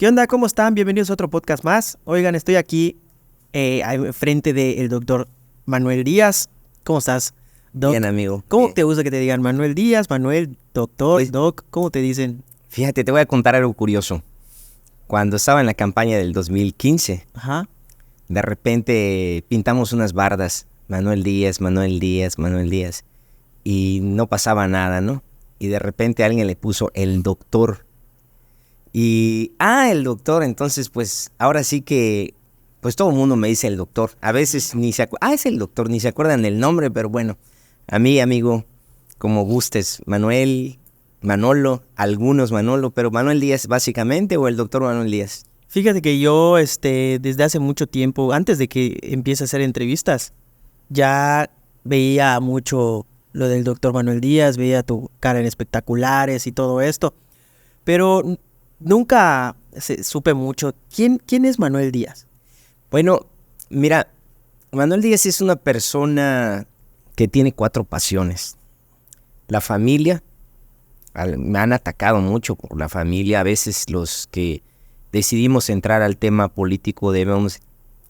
¿Qué onda? ¿Cómo están? Bienvenidos a otro podcast más. Oigan, estoy aquí frente del doctor Manuel Díaz. ¿Cómo estás, Doc? Bien, amigo. ¿Cómo te gusta que te digan Manuel Díaz, Manuel, doctor, Pues, Doc? ¿Cómo te dicen? Fíjate, te voy a contar algo curioso. Cuando estaba en la campaña del 2015, Ajá. de repente pintamos unas bardas. Manuel Díaz, Manuel Díaz, Manuel Díaz. Y no pasaba nada, ¿no? Y de repente alguien le puso el doctor. Y, el doctor, entonces pues ahora sí que, pues todo el mundo me dice el doctor. A veces ni se acuerdan, es el doctor, ni se acuerdan del nombre, pero bueno, a mí, amigo, como gustes, Manuel, Manolo, algunos Manolo, pero Manuel Díaz básicamente o el doctor Manuel Díaz. Fíjate que yo, desde hace mucho tiempo, antes de que empiece a hacer entrevistas, ya veía mucho lo del doctor Manuel Díaz, veía tu cara en espectaculares y todo esto, pero nunca supe mucho. ¿Quién es Manuel Díaz? Bueno, mira, Manuel Díaz es una persona que tiene 4 pasiones. La familia, me han atacado mucho por la familia. A veces los que decidimos entrar al tema político debemos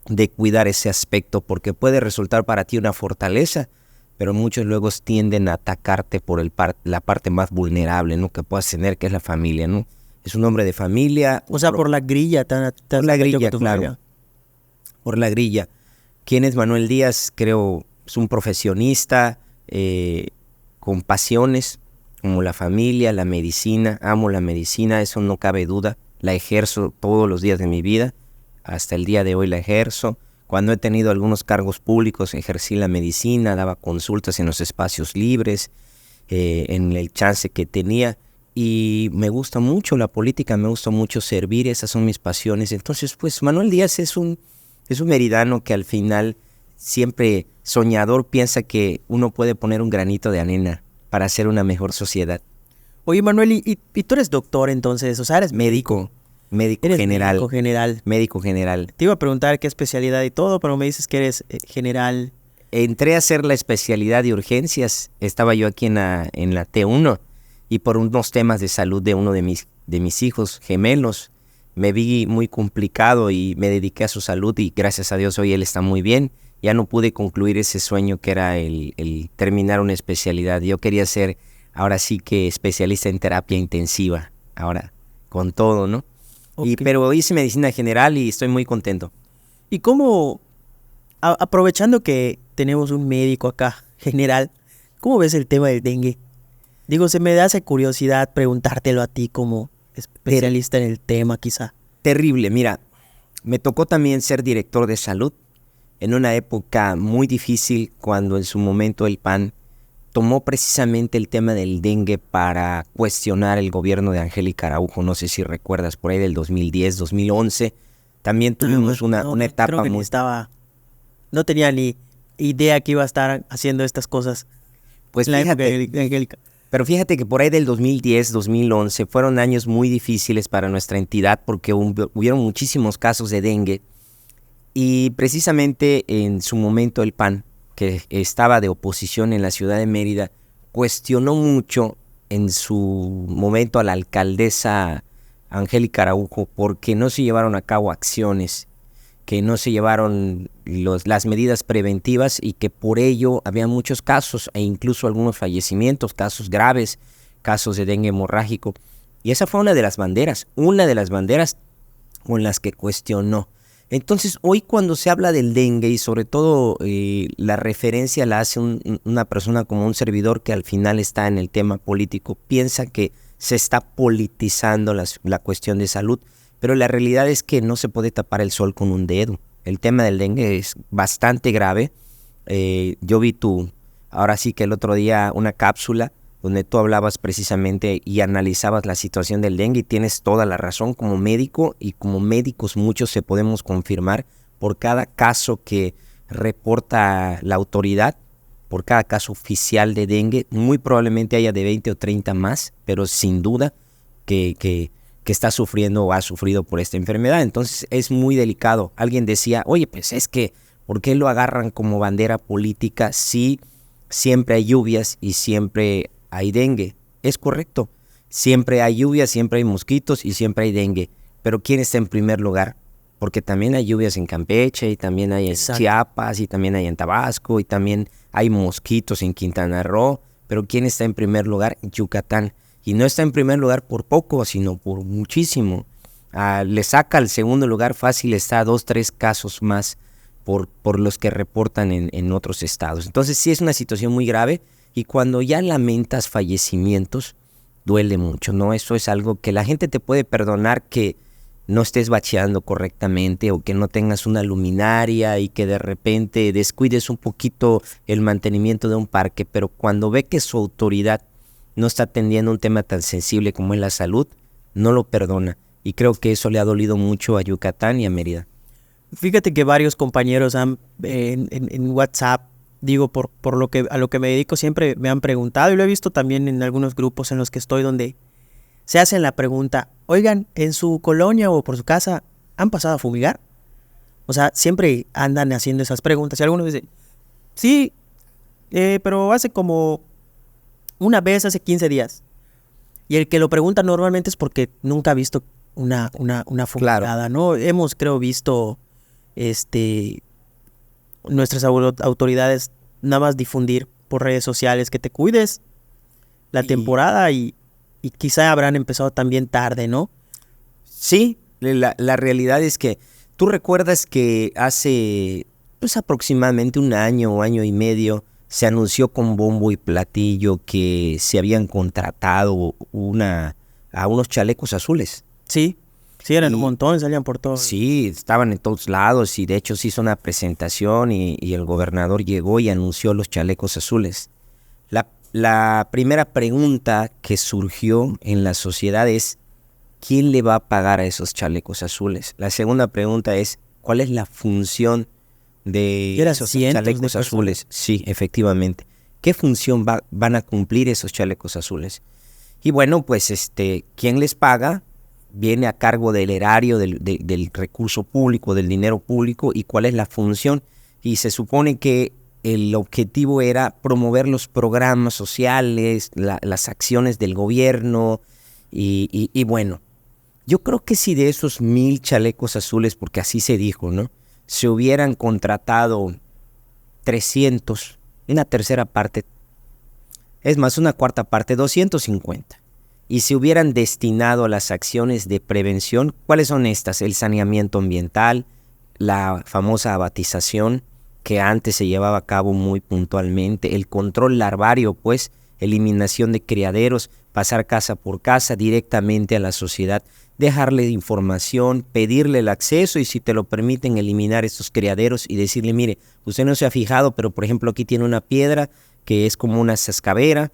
de cuidar ese aspecto porque puede resultar para ti una fortaleza, pero muchos luego tienden a atacarte por la parte más vulnerable, ¿no?, que puedas tener, que es la familia, ¿no? Es un hombre de familia. O sea, por la grilla. Por la grilla, claro. Por la grilla. ¿Quién es Manuel Díaz? Creo es un profesionista con pasiones como la familia, la medicina. Amo la medicina, eso no cabe duda. La ejerzo todos los días de mi vida. Hasta el día de hoy la ejerzo. Cuando he tenido algunos cargos públicos, ejercí la medicina, daba consultas en los espacios libres, en el chance que tenía. Y me gusta mucho la política, me gusta mucho servir, esas son mis pasiones. Entonces, pues Manuel Díaz es un meridano que al final, siempre soñador, piensa que uno puede poner un granito de arena para hacer una mejor sociedad. Oye, Manuel, ¿y tú eres doctor entonces? O sea, eres Médico eres general. Médico general. Médico general. Te iba a preguntar qué especialidad y todo, pero me dices que eres general. Entré a hacer la especialidad de urgencias. Estaba yo aquí en la T1 y por unos temas de salud de uno de mis hijos gemelos, me vi muy complicado y me dediqué a su salud y gracias a Dios hoy él está muy bien. Ya no pude concluir ese sueño que era el terminar una especialidad. Yo quería ser ahora sí que especialista en terapia intensiva, ahora con todo, ¿no? Okay. Pero hice medicina general y estoy muy contento. ¿Y cómo, aprovechando que tenemos un médico acá general, cómo ves el tema del dengue? Digo, se me hace curiosidad preguntártelo a ti como especialista en el tema, quizá. Terrible, mira, me tocó también ser director de salud en una época muy difícil cuando en su momento el PAN tomó precisamente el tema del dengue para cuestionar el gobierno de Angélica Araujo. No sé si recuerdas, por ahí del 2010, 2011, también tuvimos una etapa creo que muy... no tenía ni idea que iba a estar haciendo estas cosas. Pues en la fíjate, época de Angélica. Pero fíjate que por ahí del 2010, 2011 fueron años muy difíciles para nuestra entidad porque hubieron muchísimos casos de dengue y precisamente en su momento el PAN, que estaba de oposición en la ciudad de Mérida, cuestionó mucho en su momento a la alcaldesa Angélica Araujo porque no se llevaron a cabo acciones, que no se llevaron las medidas preventivas y que por ello había muchos casos e incluso algunos fallecimientos, casos graves, casos de dengue hemorrágico. Y esa fue una de las banderas con las que cuestionó. Entonces, hoy cuando se habla del dengue y sobre todo la referencia la hace una persona como un servidor que al final está en el tema político, piensa que se está politizando la cuestión de salud. Pero la realidad es que no se puede tapar el sol con un dedo. El tema del dengue es bastante grave. Yo vi ahora sí que el otro día, una cápsula donde tú hablabas precisamente y analizabas la situación del dengue y tienes toda la razón como médico y como médicos muchos se podemos confirmar por cada caso que reporta la autoridad, por cada caso oficial de dengue, muy probablemente haya de 20 o 30 más, pero sin duda que está sufriendo o ha sufrido por esta enfermedad. Entonces es muy delicado. Alguien decía, oye, pues es que, ¿por qué lo agarran como bandera política si siempre hay lluvias y siempre hay dengue? Es correcto. Siempre hay lluvias, siempre hay mosquitos y siempre hay dengue. pero ¿quién está en primer lugar? Porque también hay lluvias en Campeche, y también hay en Chiapas, y también hay en Tabasco, y también hay mosquitos en Quintana Roo, pero ¿quién está en primer lugar? Yucatán. Y no está en primer lugar por poco, sino por muchísimo. Le saca al segundo lugar fácil, está a 2, 3 casos más por los que reportan en otros estados. Entonces sí es una situación muy grave, y cuando ya lamentas fallecimientos, duele mucho, ¿no? Eso es algo que la gente te puede perdonar, que no estés bacheando correctamente o que no tengas una luminaria y que de repente descuides un poquito el mantenimiento de un parque, pero cuando ve que su autoridad no está atendiendo un tema tan sensible como es la salud, no lo perdona. Y creo que eso le ha dolido mucho a Yucatán y a Mérida. Fíjate que varios compañeros en WhatsApp, digo, por a lo que me dedico, siempre me han preguntado, y lo he visto también en algunos grupos en los que estoy, donde se hacen la pregunta: oigan, ¿en su colonia o por su casa han pasado a fumigar? O sea, siempre andan haciendo esas preguntas, y algunos dicen, sí, pero hace como una vez, hace 15 días. Y el que lo pregunta normalmente es porque nunca ha visto una fumigada, claro, ¿no? Hemos, creo, visto nuestras autoridades nada más difundir por redes sociales que te cuides la temporada, y quizá habrán empezado también tarde, ¿no? Sí, la realidad es que tú recuerdas que hace pues aproximadamente un año o año y medio se anunció con bombo y platillo que se habían contratado a unos chalecos azules. Sí, eran un montón, salían por todos. Sí, estaban en todos lados, y de hecho se hizo una presentación y el gobernador llegó y anunció los chalecos azules. La primera pregunta que surgió en la sociedad es: ¿quién le va a pagar a esos chalecos azules? La segunda pregunta es: ¿cuál es la función de esos chalecos azules? Sí, efectivamente. ¿Qué función van a cumplir esos chalecos azules? Y bueno, pues ¿quién les paga? Viene a cargo del erario, del recurso público, del dinero público, y cuál es la función. Y se supone que el objetivo era promover los programas sociales, las acciones del gobierno, y bueno, yo creo que si de esos 1,000 chalecos azules, porque así se dijo, ¿no?, se hubieran contratado 300, una tercera parte, es más, una cuarta parte, 250, y se hubieran destinado a las acciones de prevención. ¿Cuáles son estas? El saneamiento ambiental, la famosa abatización, que antes se llevaba a cabo muy puntualmente, el control larvario, pues, eliminación de criaderos, pasar casa por casa directamente a la sociedad, dejarle información, pedirle el acceso, y si te lo permiten, eliminar estos criaderos y decirle: mire, usted no se ha fijado, pero por ejemplo aquí tiene una piedra que es como una cascabera,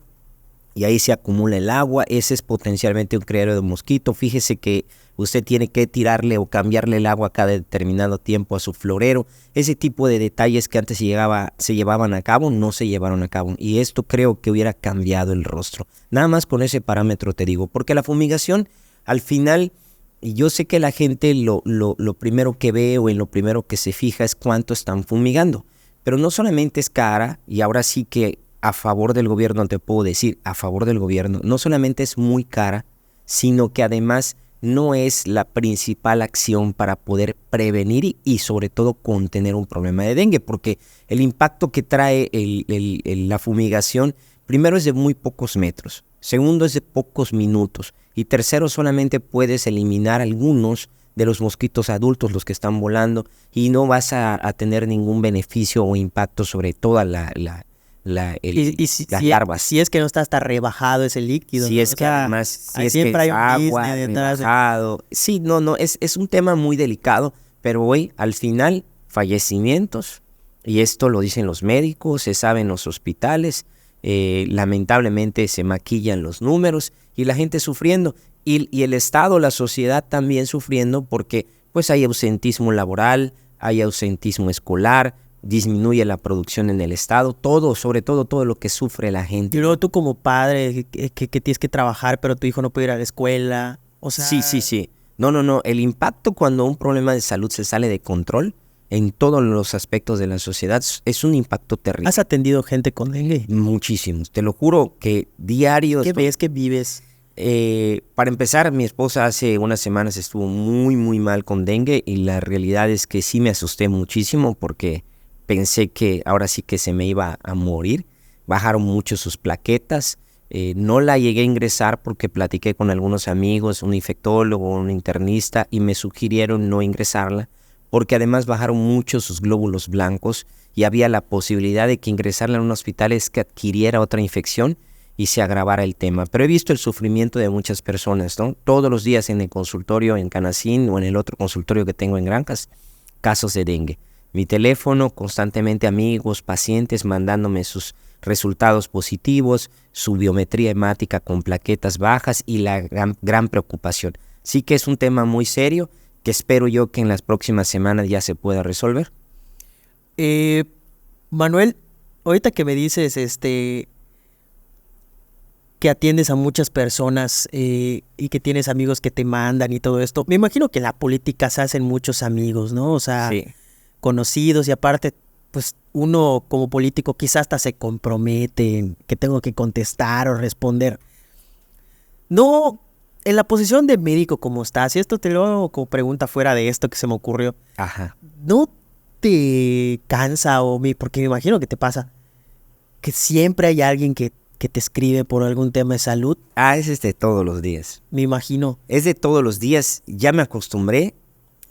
y ahí se acumula el agua, ese es potencialmente un criadero de mosquito, fíjese que usted tiene que tirarle o cambiarle el agua cada determinado tiempo a su florero. Ese tipo de detalles que antes se llevaban a cabo, no se llevaron a cabo, y esto creo que hubiera cambiado el rostro. Nada más con ese parámetro te digo, porque la fumigación, al final, y yo sé que la gente lo primero que ve o en lo primero que se fija es cuánto están fumigando, pero no solamente es cara, y ahora sí que a favor del gobierno te puedo decir, a favor del gobierno, no solamente es muy cara, sino que además no es la principal acción para poder prevenir y sobre todo contener un problema de dengue, porque el impacto que trae la fumigación, primero, es de muy pocos metros, segundo, es de pocos minutos, y tercero, solamente puedes eliminar algunos de los mosquitos adultos, los que están volando, y no vas a tener ningún beneficio o impacto sobre toda las larvas. Si es que no está hasta rebajado ese líquido. Si es que además, si es siempre que hay agua rebajado. Sí, es un tema muy delicado, pero hoy, al final, fallecimientos, y esto lo dicen los médicos, se sabe en los hospitales, lamentablemente se maquillan los números, y la gente sufriendo, y el Estado, la sociedad también sufriendo, porque pues hay ausentismo laboral, hay ausentismo escolar, disminuye la producción en el Estado, sobre todo lo que sufre la gente. Y luego tú como padre que tienes que trabajar, pero tu hijo no puede ir a la escuela, o sea... Sí. No, el impacto cuando un problema de salud se sale de control en todos los aspectos de la sociedad es un impacto terrible. ¿Has atendido gente con dengue? Muchísimos, te lo juro que diario... ¿Qué ves que vives? Para empezar, mi esposa hace unas semanas estuvo muy, muy mal con dengue y la realidad es que sí me asusté muchísimo porque pensé que ahora sí que se me iba a morir. Bajaron mucho sus plaquetas. No la llegué a ingresar porque platiqué con algunos amigos, un infectólogo, un internista, y me sugirieron no ingresarla porque además bajaron mucho sus glóbulos blancos y había la posibilidad de que ingresarla en un hospital es que adquiriera otra infección y se agravara el tema. Pero he visto el sufrimiento de muchas personas, ¿no? Todos los días en el consultorio en Canacín o en el otro consultorio que tengo en Granjas, casos de dengue. Mi teléfono, constantemente amigos, pacientes mandándome sus resultados positivos, su biometría hemática con plaquetas bajas y la gran preocupación. Sí que es un tema muy serio que espero yo que en las próximas semanas ya se pueda resolver. Manuel, ahorita que me dices que atiendes a muchas personas y que tienes amigos que te mandan y todo esto, me imagino que en la política se hacen muchos amigos, ¿no? O sea, Sí. conocidos, y aparte, pues uno como político quizás hasta se compromete en que tengo que contestar o responder. No, en la posición de médico como estás, y esto te lo hago como pregunta fuera de esto que se me ocurrió, Ajá. ¿no te cansa porque me imagino que te pasa, que siempre hay alguien que te escribe por algún tema de salud? Es de todos los días. Me imagino. Es de todos los días. Ya me acostumbré.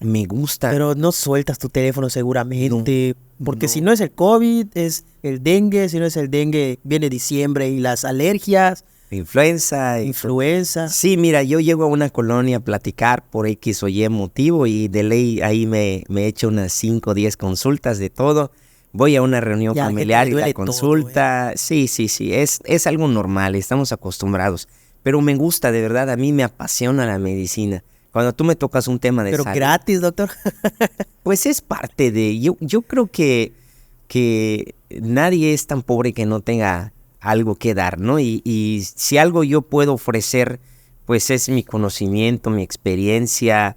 Me gusta. Pero no sueltas tu teléfono seguramente, porque no. si no es el COVID, es el dengue, si no es el dengue, viene diciembre y las alergias, Influenza. influenza. Sí, mira, yo llego a una colonia a platicar por X o Y motivo y de ley ahí me he hecho unas 5 o 10 consultas de todo. Voy a una reunión Ya, familiar que te y la duele consulta. todo, Sí, es algo normal, estamos acostumbrados. Pero me gusta, de verdad, a mí me apasiona la medicina. Cuando tú me tocas un tema de Pero salud, gratis, doctor. pues es parte de... Yo creo que nadie es tan pobre que no tenga algo que dar, ¿no? Y si algo yo puedo ofrecer, pues es mi conocimiento, mi experiencia,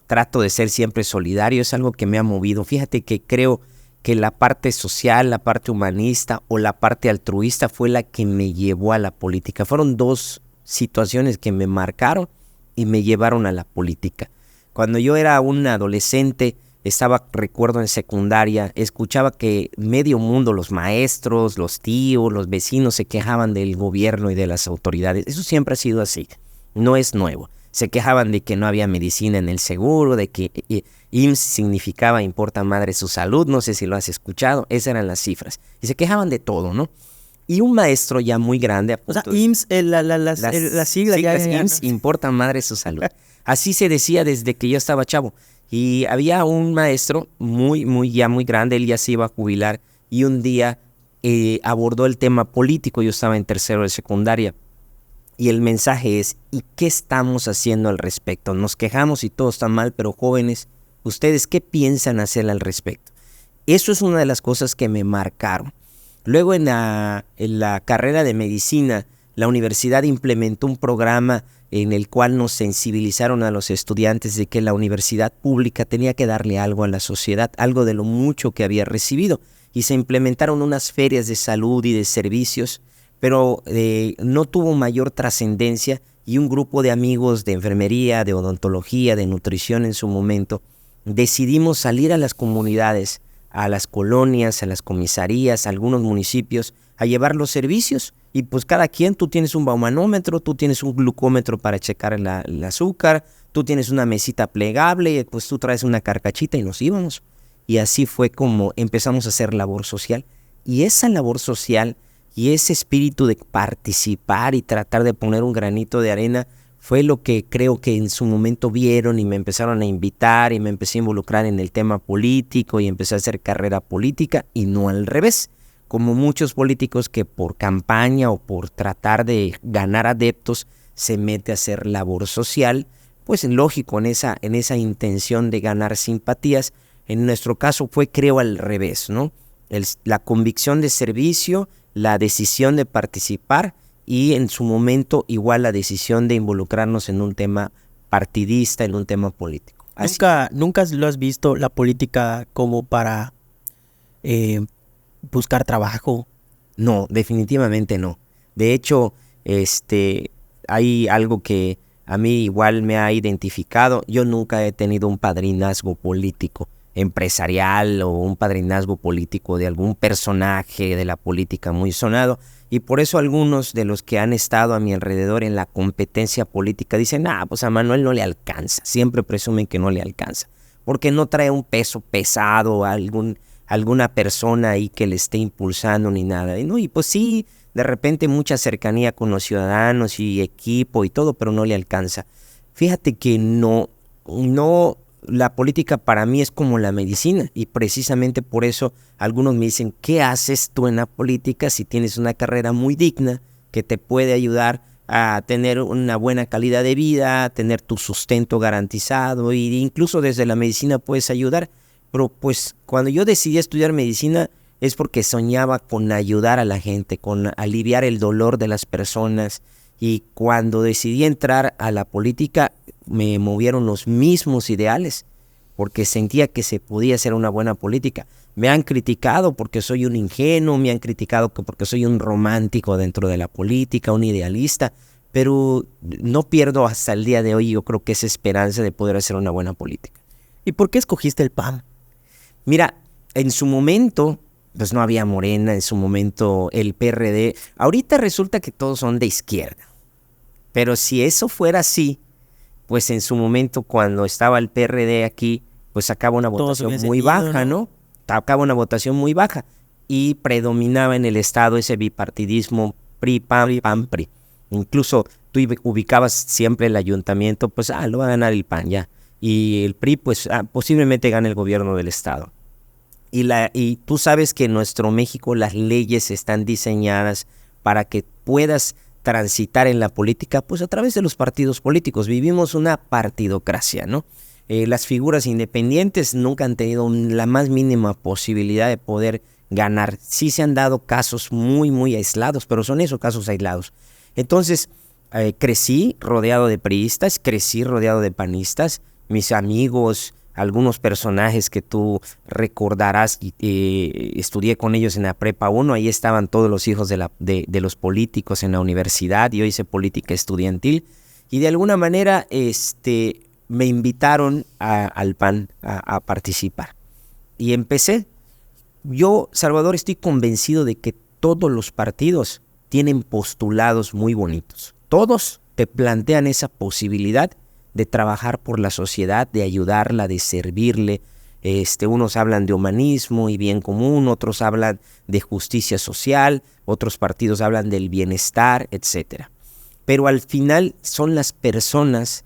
trato de ser siempre solidario, es algo que me ha movido. Fíjate que creo que la parte social, la parte humanista o la parte altruista fue la que me llevó a la política. Fueron dos situaciones que me marcaron y me llevaron a la política. Cuando yo era un adolescente, recuerdo en secundaria, escuchaba que medio mundo, los maestros, los tíos, los vecinos se quejaban del gobierno y de las autoridades. Eso siempre ha sido así, no es nuevo. Se quejaban de que no había medicina en el seguro, de que IMSS significaba importa madre su salud, no sé si lo has escuchado, esas eran las cifras. Y se quejaban de todo, ¿no? Y un maestro ya muy grande... O sea, IMSS, la sigla ya. IMSS, importa madre su salud. Así se decía desde que yo estaba chavo. Y había un maestro ya muy grande, él ya se iba a jubilar, y un día abordó el tema político. Yo estaba en tercero de secundaria. Y el mensaje es, ¿y qué estamos haciendo al respecto? Nos quejamos y todo está mal, pero jóvenes, ¿ustedes qué piensan hacer al respecto? Eso es una de las cosas que me marcaron. Luego en la carrera de medicina, la universidad implementó un programa en el cual nos sensibilizaron a los estudiantes de que la universidad pública tenía que darle algo a la sociedad, algo de lo mucho que había recibido. Y se implementaron unas ferias de salud y de servicios, pero no tuvo mayor trascendencia, y un grupo de amigos de enfermería, de odontología, de nutrición en su momento, decidimos salir a las comunidades, a las colonias, a las comisarías, a algunos municipios, a llevar los servicios. Y pues cada quien, tú tienes un baumanómetro, tú tienes un glucómetro para checar el azúcar, tú tienes una mesita plegable, pues tú traes una carcachita y nos íbamos. Y así fue como empezamos a hacer labor social. Y esa labor social y ese espíritu de participar y tratar de poner un granito de arena fue lo que creo que en su momento vieron y me empezaron a invitar y me empecé a involucrar en el tema político y empecé a hacer carrera política, y no al revés, como muchos políticos que por campaña o por tratar de ganar adeptos se mete a hacer labor social, pues lógico, en esa intención de ganar simpatías. En nuestro caso fue, creo, al revés, ¿no? La convicción de servicio, la decisión de participar y en su momento igual la decisión de involucrarnos en un tema partidista, en un tema político. ¿Nunca lo has visto la política como para buscar trabajo? No, definitivamente no. De hecho, hay algo que a mí igual me ha identificado. Yo nunca he tenido un padrinazgo político empresarial o un padrinazgo político de algún personaje de la política muy sonado, y por eso algunos de los que han estado a mi alrededor en la competencia política dicen, pues a Manuel no le alcanza, siempre presumen que no le alcanza, porque no trae un peso pesado, alguna persona ahí que le esté impulsando ni nada, y pues sí, de repente mucha cercanía con los ciudadanos y equipo y todo, pero no le alcanza. Fíjate que no, la política para mí es como la medicina, y precisamente por eso algunos me dicen, ¿qué haces tú en la política si tienes una carrera muy digna que te puede ayudar a tener una buena calidad de vida, a tener tu sustento garantizado, e incluso desde la medicina puedes ayudar? Pero pues cuando yo decidí estudiar medicina es porque soñaba con ayudar a la gente, con aliviar el dolor de las personas, y cuando decidí entrar a la política me movieron los mismos ideales, porque sentía que se podía hacer una buena política. Me han criticado porque soy un ingenuo, me han criticado porque soy un romántico dentro de la política, un idealista, pero no pierdo hasta el día de hoy, yo creo que esa esperanza de poder hacer una buena política. ¿Y por qué escogiste el PAN? Mira, en su momento pues no había Morena, en su momento el PRD. Ahorita resulta que todos son de izquierda. Pero si eso fuera así, pues en su momento cuando estaba el PRD aquí, pues sacaba una votación muy baja, ¿no? Sacaba una votación muy baja. Y predominaba en el estado ese bipartidismo PRI, PAN, PAN, PRI. Incluso tú ubicabas siempre el ayuntamiento, pues lo va a ganar el PAN ya. Y el PRI, pues posiblemente gane el gobierno del estado. Y tú sabes que en nuestro México las leyes están diseñadas para que puedas transitar en la política, pues a través de los partidos políticos. Vivimos una partidocracia, ¿no? Las figuras independientes nunca han tenido la más mínima posibilidad de poder ganar. Sí se han dado casos muy, muy aislados, pero son esos casos aislados. Entonces, crecí rodeado de priistas, crecí rodeado de panistas, mis amigos, algunos personajes que tú recordarás, estudié con ellos en la Prepa 1, ahí estaban todos los hijos de los políticos en la universidad, yo hice política estudiantil, y de alguna manera me invitaron al PAN a participar. Y empecé. Yo, Salvador, estoy convencido de que todos los partidos tienen postulados muy bonitos. Todos te plantean esa posibilidad de trabajar por la sociedad, de ayudarla, de servirle. Unos hablan de humanismo y bien común, otros hablan de justicia social, otros partidos hablan del bienestar, etc. Pero al final son las personas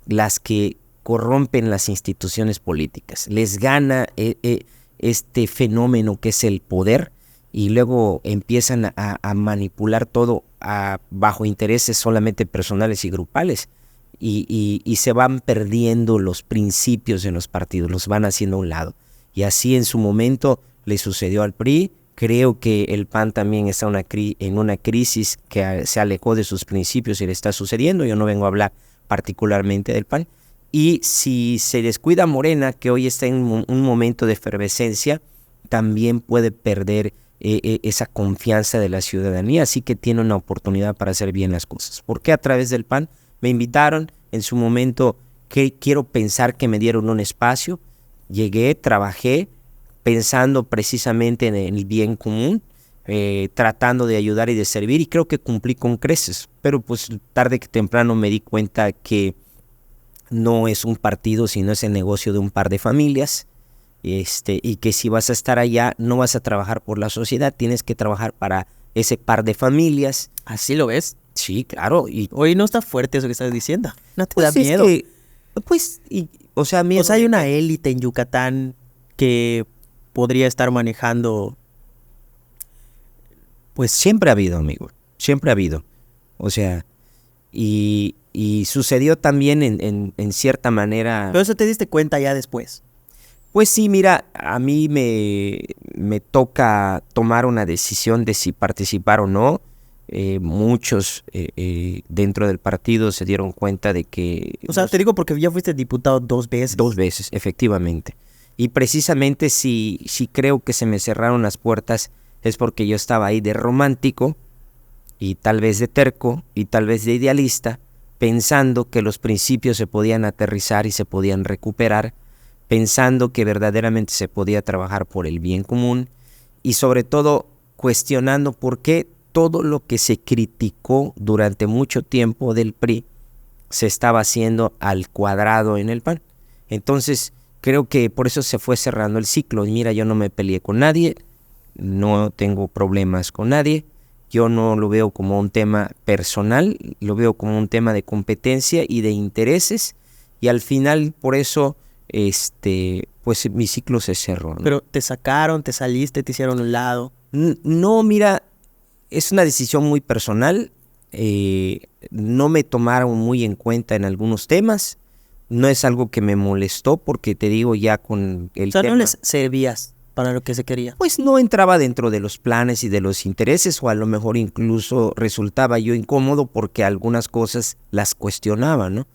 las que corrompen las instituciones políticas. Les gana este fenómeno que es el poder, y luego empiezan a manipular todo bajo intereses solamente personales y grupales. Y se van perdiendo los principios en los partidos, los van haciendo a un lado. Y así en su momento le sucedió al PRI. Creo que el PAN también está en una crisis que se alejó de sus principios y le está sucediendo. Yo no vengo a hablar particularmente del PAN. Y si se descuida Morena, que hoy está en un momento de efervescencia, también puede perder esa confianza de la ciudadanía. Así que tiene una oportunidad para hacer bien las cosas. ¿Por qué a través del PAN? Me invitaron, en su momento quiero pensar que me dieron un espacio, llegué, trabajé, pensando precisamente en el bien común, tratando de ayudar y de servir, y creo que cumplí con creces. Pero pues tarde que temprano me di cuenta que no es un partido, sino es el negocio de un par de familias, y que si vas a estar allá no vas a trabajar por la sociedad, tienes que trabajar para ese par de familias. ¿Así lo ves? Sí, claro. Y hoy no está fuerte eso que estás diciendo. No te pues da miedo. O sea, hay una élite en Yucatán que podría estar manejando. Pues siempre ha habido, amigo. Siempre ha habido. O sea, y sucedió también en cierta manera. Pero eso te diste cuenta ya después. Pues sí, mira, a mí me toca tomar una decisión de si participar o no. Muchos dentro del partido se dieron cuenta de que... O sea, te digo porque ya fuiste diputado 2 veces. 2 veces, efectivamente. Y precisamente si creo que se me cerraron las puertas es porque yo estaba ahí de romántico y tal vez de terco y tal vez de idealista, pensando que los principios se podían aterrizar y se podían recuperar, pensando que verdaderamente se podía trabajar por el bien común y sobre todo cuestionando por qué todo lo que se criticó durante mucho tiempo del PRI se estaba haciendo al cuadrado en el PAN. Entonces creo que por eso se fue cerrando el ciclo. Y mira, yo no me peleé con nadie, no tengo problemas con nadie, yo no lo veo como un tema personal, lo veo como un tema de competencia y de intereses, y al final por eso pues mi ciclo se cerró, ¿no? Pero te sacaron, te saliste, te hicieron a un lado. No, mira, es una decisión muy personal, no me tomaron muy en cuenta en algunos temas, no es algo que me molestó porque te digo ya con el O sea, tema, no les servías para lo que se quería. pues no entraba dentro de los planes y de los intereses, o a lo mejor incluso resultaba yo incómodo porque algunas cosas las cuestionaba, ¿no?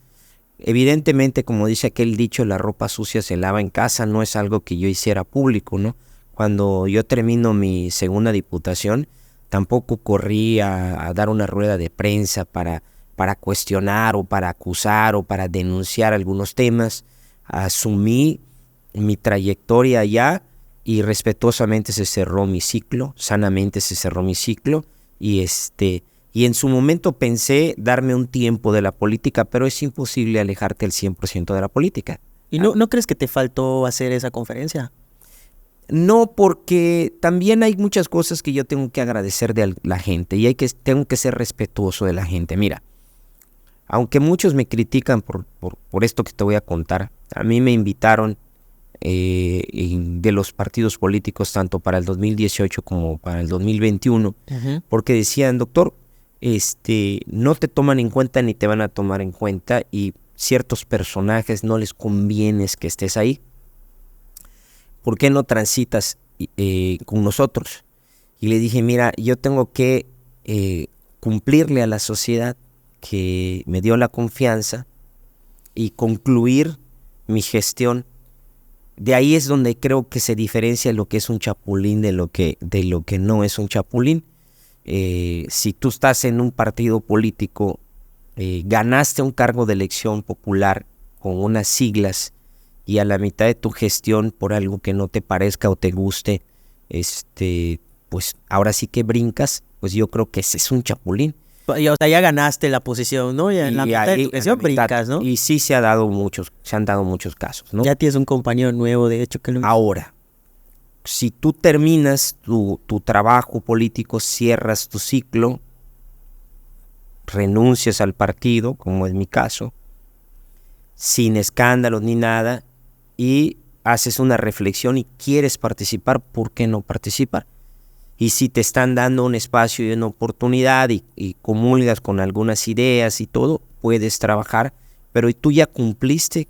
Evidentemente, como dice aquel dicho, la ropa sucia se lava en casa, no es algo que yo hiciera público, ¿no? Cuando yo termino mi segunda diputación, tampoco corrí a dar una rueda de prensa para cuestionar o para acusar o para denunciar algunos temas. Asumí mi trayectoria allá y respetuosamente se cerró mi ciclo, sanamente se cerró mi ciclo, y en su momento pensé darme un tiempo de la política, pero es imposible alejarte al 100% de la política. ¿Y no crees que te faltó hacer esa conferencia? No, porque también hay muchas cosas que yo tengo que agradecer de la gente y tengo que ser respetuoso de la gente. Mira, aunque muchos me critican por esto que te voy a contar, a mí me invitaron de los partidos políticos tanto para el 2018 como para el 2021, porque decían, doctor, no te toman en cuenta ni te van a tomar en cuenta y ciertos personajes no les conviene que estés ahí. ¿Por qué no transitas con nosotros? Y le dije, mira, yo tengo que cumplirle a la sociedad que me dio la confianza y concluir mi gestión. De ahí es donde creo que se diferencia lo que es un chapulín de lo que no es un chapulín. Si tú estás en un partido político, ganaste un cargo de elección popular con unas siglas y a la mitad de tu gestión por algo que no te parezca o te guste, pues ahora sí que brincas, pues yo creo que ese es un chapulín. O sea, ya ganaste la posición, ¿no? Ya en la mitad de tu gestión brincas, ¿no? Y sí se han dado muchos casos, ¿no? Ya tienes un compañero nuevo, de hecho, que lo... Ahora, si tú terminas tu trabajo político, cierras tu ciclo, renuncias al partido, como es mi caso, sin escándalos ni nada, y haces una reflexión y quieres participar, ¿por qué no participar? Y si te están dando un espacio y una oportunidad y comulgas con algunas ideas y todo, puedes trabajar, pero tú ya cumpliste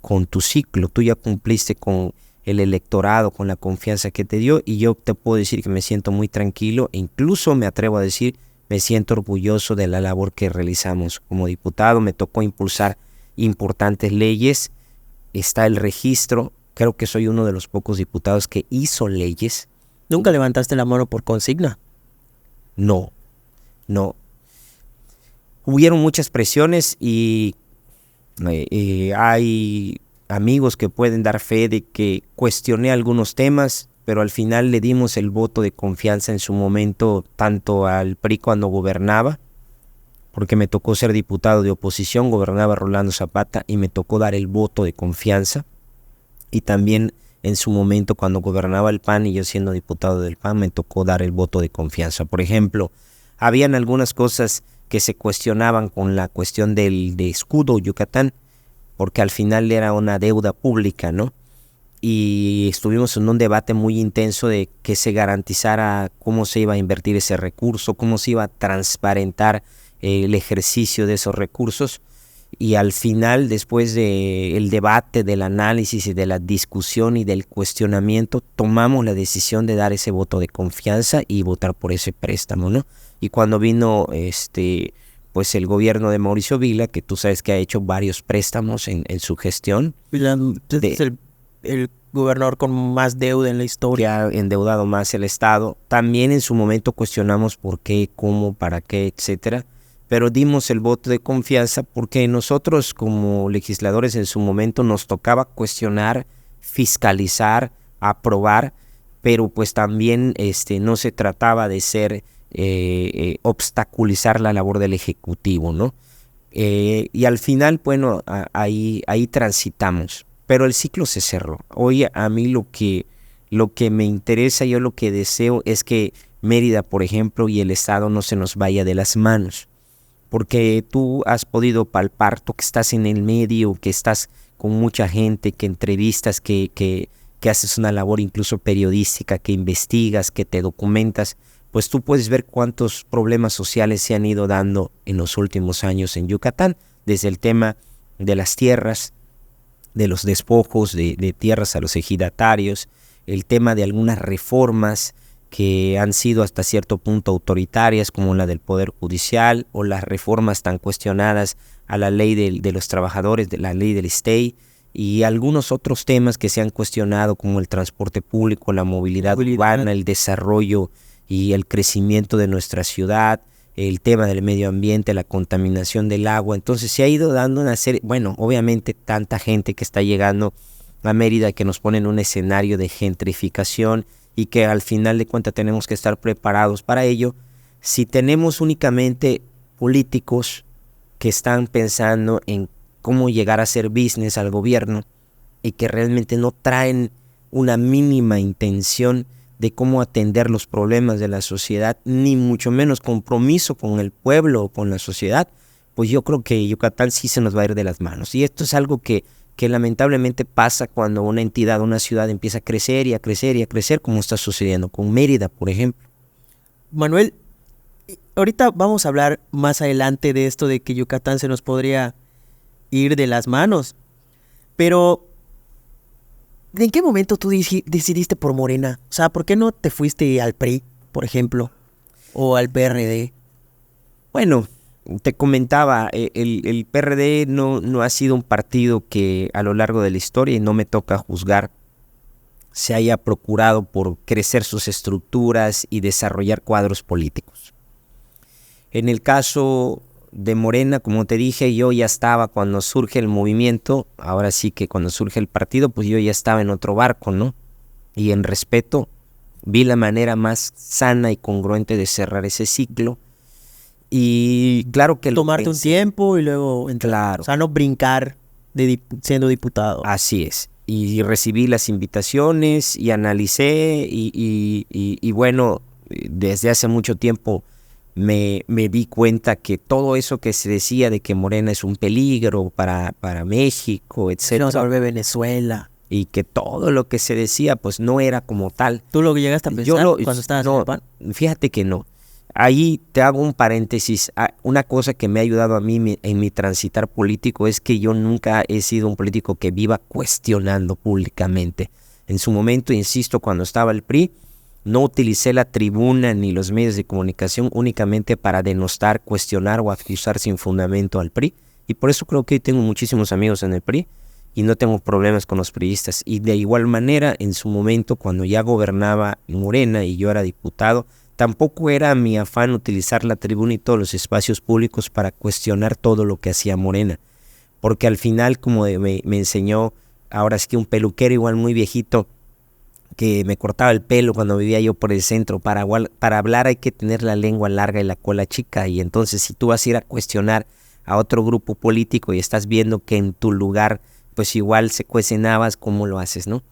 con tu ciclo, tú ya cumpliste con el electorado, con la confianza que te dio, y yo te puedo decir que me siento muy tranquilo, e incluso me atrevo a decir, me siento orgulloso de la labor que realizamos como diputado. Me tocó impulsar importantes leyes, está el registro, creo que soy uno de los pocos diputados que hizo leyes. ¿Nunca levantaste la mano por consigna? No. Hubieron muchas presiones y hay amigos que pueden dar fe de que cuestioné algunos temas, pero al final le dimos el voto de confianza en su momento tanto al PRI cuando gobernaba, porque me tocó ser diputado de oposición, gobernaba Rolando Zapata y me tocó dar el voto de confianza, y también en su momento cuando gobernaba el PAN y yo siendo diputado del PAN me tocó dar el voto de confianza. Por ejemplo, habían algunas cosas que se cuestionaban con la cuestión de escudo Yucatán, porque al final era una deuda pública, ¿no? Y estuvimos en un debate muy intenso de que se garantizara cómo se iba a invertir ese recurso, cómo se iba a transparentar el ejercicio de esos recursos. Y al final, después del debate, del análisis y de la discusión y del cuestionamiento, tomamos la decisión de dar ese voto de confianza y votar por ese préstamo, ¿no? Y cuando vino pues el gobierno de Mauricio Vila, que tú sabes que ha hecho varios préstamos en su gestión. Es el gobernador con más deuda en la que historia. ha endeudado más el Estado. También en su momento cuestionamos por qué, cómo, para qué, etcétera. Pero dimos el voto de confianza porque nosotros como legisladores en su momento nos tocaba cuestionar, fiscalizar, aprobar, pero pues también no se trataba de ser obstaculizar la labor del Ejecutivo, ¿no? Y al final, bueno, ahí transitamos, pero el ciclo se cerró. Hoy a mí lo que me interesa, yo lo que deseo es que Mérida, por ejemplo, y el Estado no se nos vaya de las manos, porque tú has podido palpar, tú que estás en el medio, que estás con mucha gente, que entrevistas, que haces una labor incluso periodística, que investigas, que te documentas, pues tú puedes ver cuántos problemas sociales se han ido dando en los últimos años en Yucatán, desde el tema de las tierras, de los despojos de tierras a los ejidatarios, el tema de algunas reformas que han sido hasta cierto punto autoritarias, como la del Poder Judicial, o las reformas tan cuestionadas a la ley de los trabajadores, de la ley del STEI, y algunos otros temas que se han cuestionado, como el transporte público, la movilidad urbana, el desarrollo y el crecimiento de nuestra ciudad, el tema del medio ambiente, la contaminación del agua. Entonces se ha ido dando una serie, bueno, obviamente tanta gente que está llegando a Mérida que nos pone en un escenario de gentrificación y que al final de cuentas tenemos que estar preparados para ello. Si tenemos únicamente políticos que están pensando en cómo llegar a hacer business al gobierno y que realmente no traen una mínima intención de cómo atender los problemas de la sociedad, ni mucho menos compromiso con el pueblo o con la sociedad, pues yo creo que Yucatán sí se nos va a ir de las manos. Y esto es algo que lamentablemente pasa cuando una entidad, una ciudad empieza a crecer y a crecer y a crecer, como está sucediendo con Mérida, por ejemplo. Manuel, ahorita vamos a hablar más adelante de esto de que Yucatán se nos podría ir de las manos, pero ¿en qué momento tú decidiste por Morena? O sea, ¿por qué no te fuiste al PRI, por ejemplo, o al PRD? Bueno, te comentaba, el PRD no ha sido un partido que a lo largo de la historia, y no me toca juzgar, se haya procurado por crecer sus estructuras y desarrollar cuadros políticos. En el caso de Morena, como te dije, yo ya estaba cuando surge el movimiento, ahora sí que cuando surge el partido, pues yo ya estaba en otro barco, ¿no? Y en respeto, vi la manera más sana y congruente de cerrar ese ciclo. Y claro que tomarte un tiempo y luego entrar. Claro. O sea, no brincar siendo diputado. Así es. Y recibí las invitaciones y analicé y bueno, desde hace mucho tiempo me di cuenta que todo eso que se decía de que Morena es un peligro para México, etcétera, Se vuelve Venezuela. Y que todo lo que se decía pues no era como tal. ¿Tú lo llegaste a pensar cuando estabas en el PAN? Fíjate que no. Ahí te hago un paréntesis. Una cosa que me ha ayudado a mí en mi transitar político es que yo nunca he sido un político que viva cuestionando públicamente. En su momento, insisto, cuando estaba el PRI, no utilicé la tribuna ni los medios de comunicación únicamente para denostar, cuestionar o acusar sin fundamento al PRI. Y por eso creo que hoy tengo muchísimos amigos en el PRI y no tengo problemas con los priistas. Y de igual manera, en su momento, cuando ya gobernaba Morena y yo era diputado, tampoco era mi afán utilizar la tribuna y todos los espacios públicos para cuestionar todo lo que hacía Morena. Porque al final, como me enseñó, ahora es que un peluquero igual muy viejito, que me cortaba el pelo cuando vivía yo por el centro, para hablar hay que tener la lengua larga y la cola chica. Y entonces si tú vas a ir a cuestionar a otro grupo político y estás viendo que en tu lugar pues igual se cuecen habas, ¿cómo lo haces, no?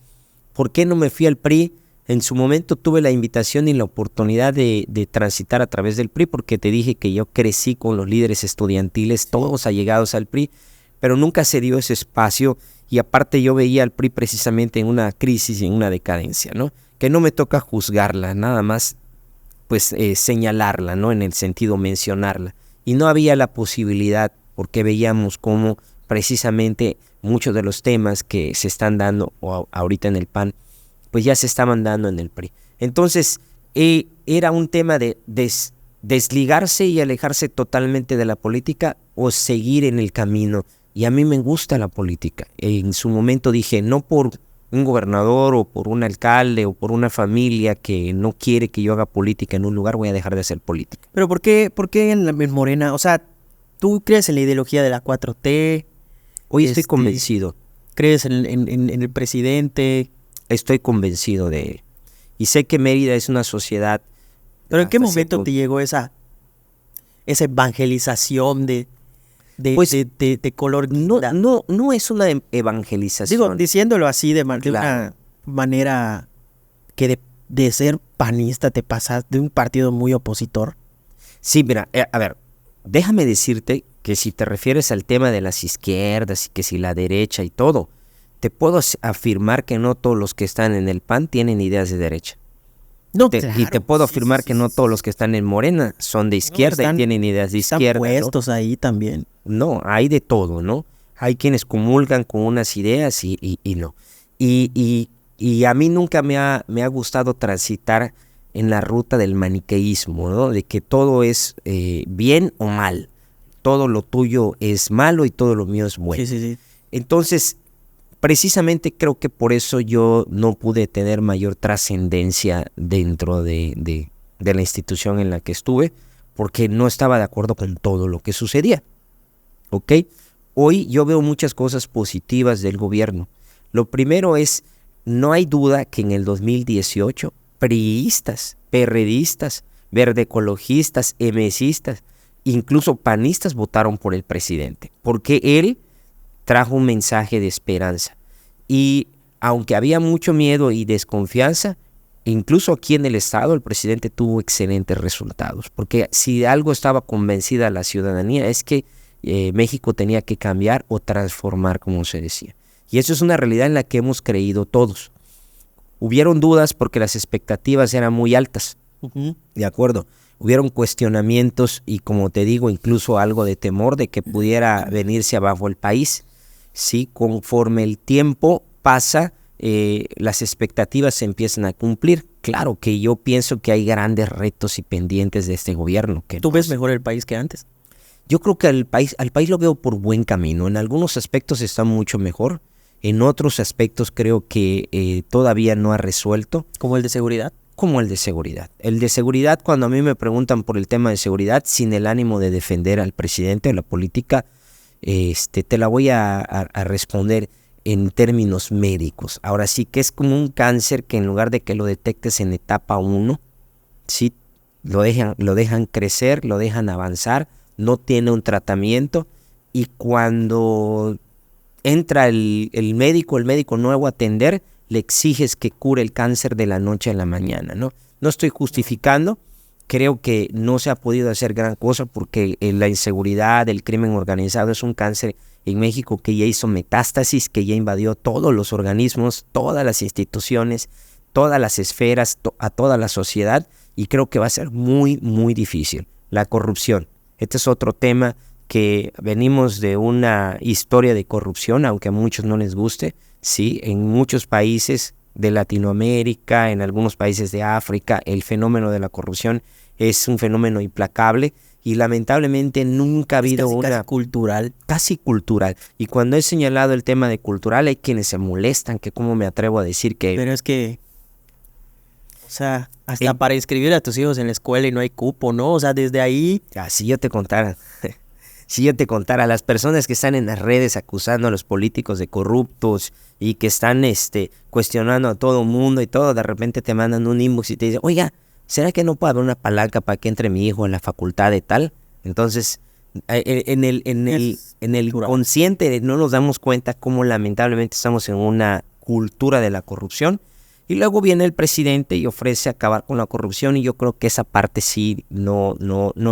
¿Por qué no me fui al PRI? En su momento tuve la invitación y la oportunidad de transitar a través del PRI, porque te dije que yo crecí con los líderes estudiantiles, todos allegados al PRI, pero nunca se dio ese espacio, y aparte yo veía al PRI precisamente en una crisis y en una decadencia, ¿no? Que no me toca juzgarla, nada más pues señalarla, ¿no? En el sentido mencionarla. Y no había la posibilidad, porque veíamos cómo precisamente muchos de los temas que se están dando ahorita en el PAN, pues ya se estaban dando en el PRI. Entonces, era un tema de desligarse y alejarse totalmente de la política o seguir en el camino. Y a mí me gusta la política. En su momento dije, no por un gobernador o por un alcalde o por una familia que no quiere que yo haga política en un lugar, voy a dejar de hacer política. Pero ¿por qué en Morena? O sea, ¿tú crees en la ideología de la 4T? Hoy estoy convencido. ¿Crees en el presidente? Estoy convencido de él. Y sé que Mérida es una sociedad... ¿Pero en qué momento te llegó esa evangelización de color? No es una evangelización. Digo, diciéndolo así de una manera que de ser panista te pasas de un partido muy opositor. Sí, mira, a ver, déjame decirte que si te refieres al tema de las izquierdas y que si la derecha y todo, te puedo afirmar que no todos los que están en el PAN tienen ideas de derecha. No, y te puedo afirmar que no todos los que están en Morena son de izquierda y tienen ideas de izquierda. Están puestos ahí también. No, hay de todo, ¿no? Hay quienes comulgan con unas ideas y no. Y a mí nunca me ha gustado transitar en la ruta del maniqueísmo, ¿no? De que todo es bien o mal. Todo lo tuyo es malo y todo lo mío es bueno. Sí. Entonces, precisamente creo que por eso yo no pude tener mayor trascendencia dentro de la institución en la que estuve, porque no estaba de acuerdo con todo lo que sucedía. ¿Ok? Hoy yo veo muchas cosas positivas del gobierno. Lo primero es, no hay duda que en el 2018, priistas, perredistas, verdeecologistas, emesistas, incluso panistas votaron por el presidente, porque él trajo un mensaje de esperanza. Y aunque había mucho miedo y desconfianza, incluso aquí en el estado el presidente tuvo excelentes resultados, porque si de algo estaba convencida la ciudadanía es que México tenía que cambiar o transformar, como se decía. Y eso es una realidad en la que hemos creído todos. Hubieron dudas porque las expectativas eran muy altas. De acuerdo. Hubieron cuestionamientos y, como te digo, incluso algo de temor de que pudiera venirse abajo el país. Sí, conforme el tiempo pasa, las expectativas se empiezan a cumplir. Claro que yo pienso que hay grandes retos y pendientes de este gobierno. ¿Tú ves mejor el país que antes? Yo creo que al país lo veo por buen camino. En algunos aspectos está mucho mejor. En otros aspectos creo que todavía no ha resuelto. ¿Como el de seguridad? Como el de seguridad. El de seguridad, cuando a mí me preguntan por el tema de seguridad, sin el ánimo de defender al presidente de la política, te la voy a responder en términos médicos. Ahora sí que es como un cáncer que en lugar de que lo detectes en etapa 1, ¿sí? lo dejan crecer, lo dejan avanzar, no tiene un tratamiento, y cuando entra el médico nuevo a atender, le exiges que cure el cáncer de la noche a la mañana, ¿no? No estoy justificando, creo que no se ha podido hacer gran cosa porque la inseguridad, el crimen organizado es un cáncer en México que ya hizo metástasis, que ya invadió todos los organismos, todas las instituciones, todas las esferas, a toda la sociedad, y creo que va a ser muy, muy difícil. La corrupción, este es otro tema que venimos de una historia de corrupción, aunque a muchos no les guste, sí, en muchos países de Latinoamérica, en algunos países de África, el fenómeno de la corrupción es un fenómeno implacable y lamentablemente nunca ha habido casi cultural. Y cuando he señalado el tema de cultural, hay quienes se molestan, que cómo me atrevo a decir que... Pero es que, o sea, hasta para inscribir a tus hijos en la escuela y no hay cupo, ¿no? O sea, desde ahí... Si yo te contara... Si yo te contara, las personas que están en las redes acusando a los políticos de corruptos y que están cuestionando a todo el mundo y todo, de repente te mandan un inbox y te dicen, oiga, ¿será que no puede haber una palanca para que entre mi hijo en la facultad de tal? Entonces, en el consciente no nos damos cuenta cómo lamentablemente estamos en una cultura de la corrupción. Y luego viene el presidente y ofrece acabar con la corrupción, y yo creo que esa parte sí no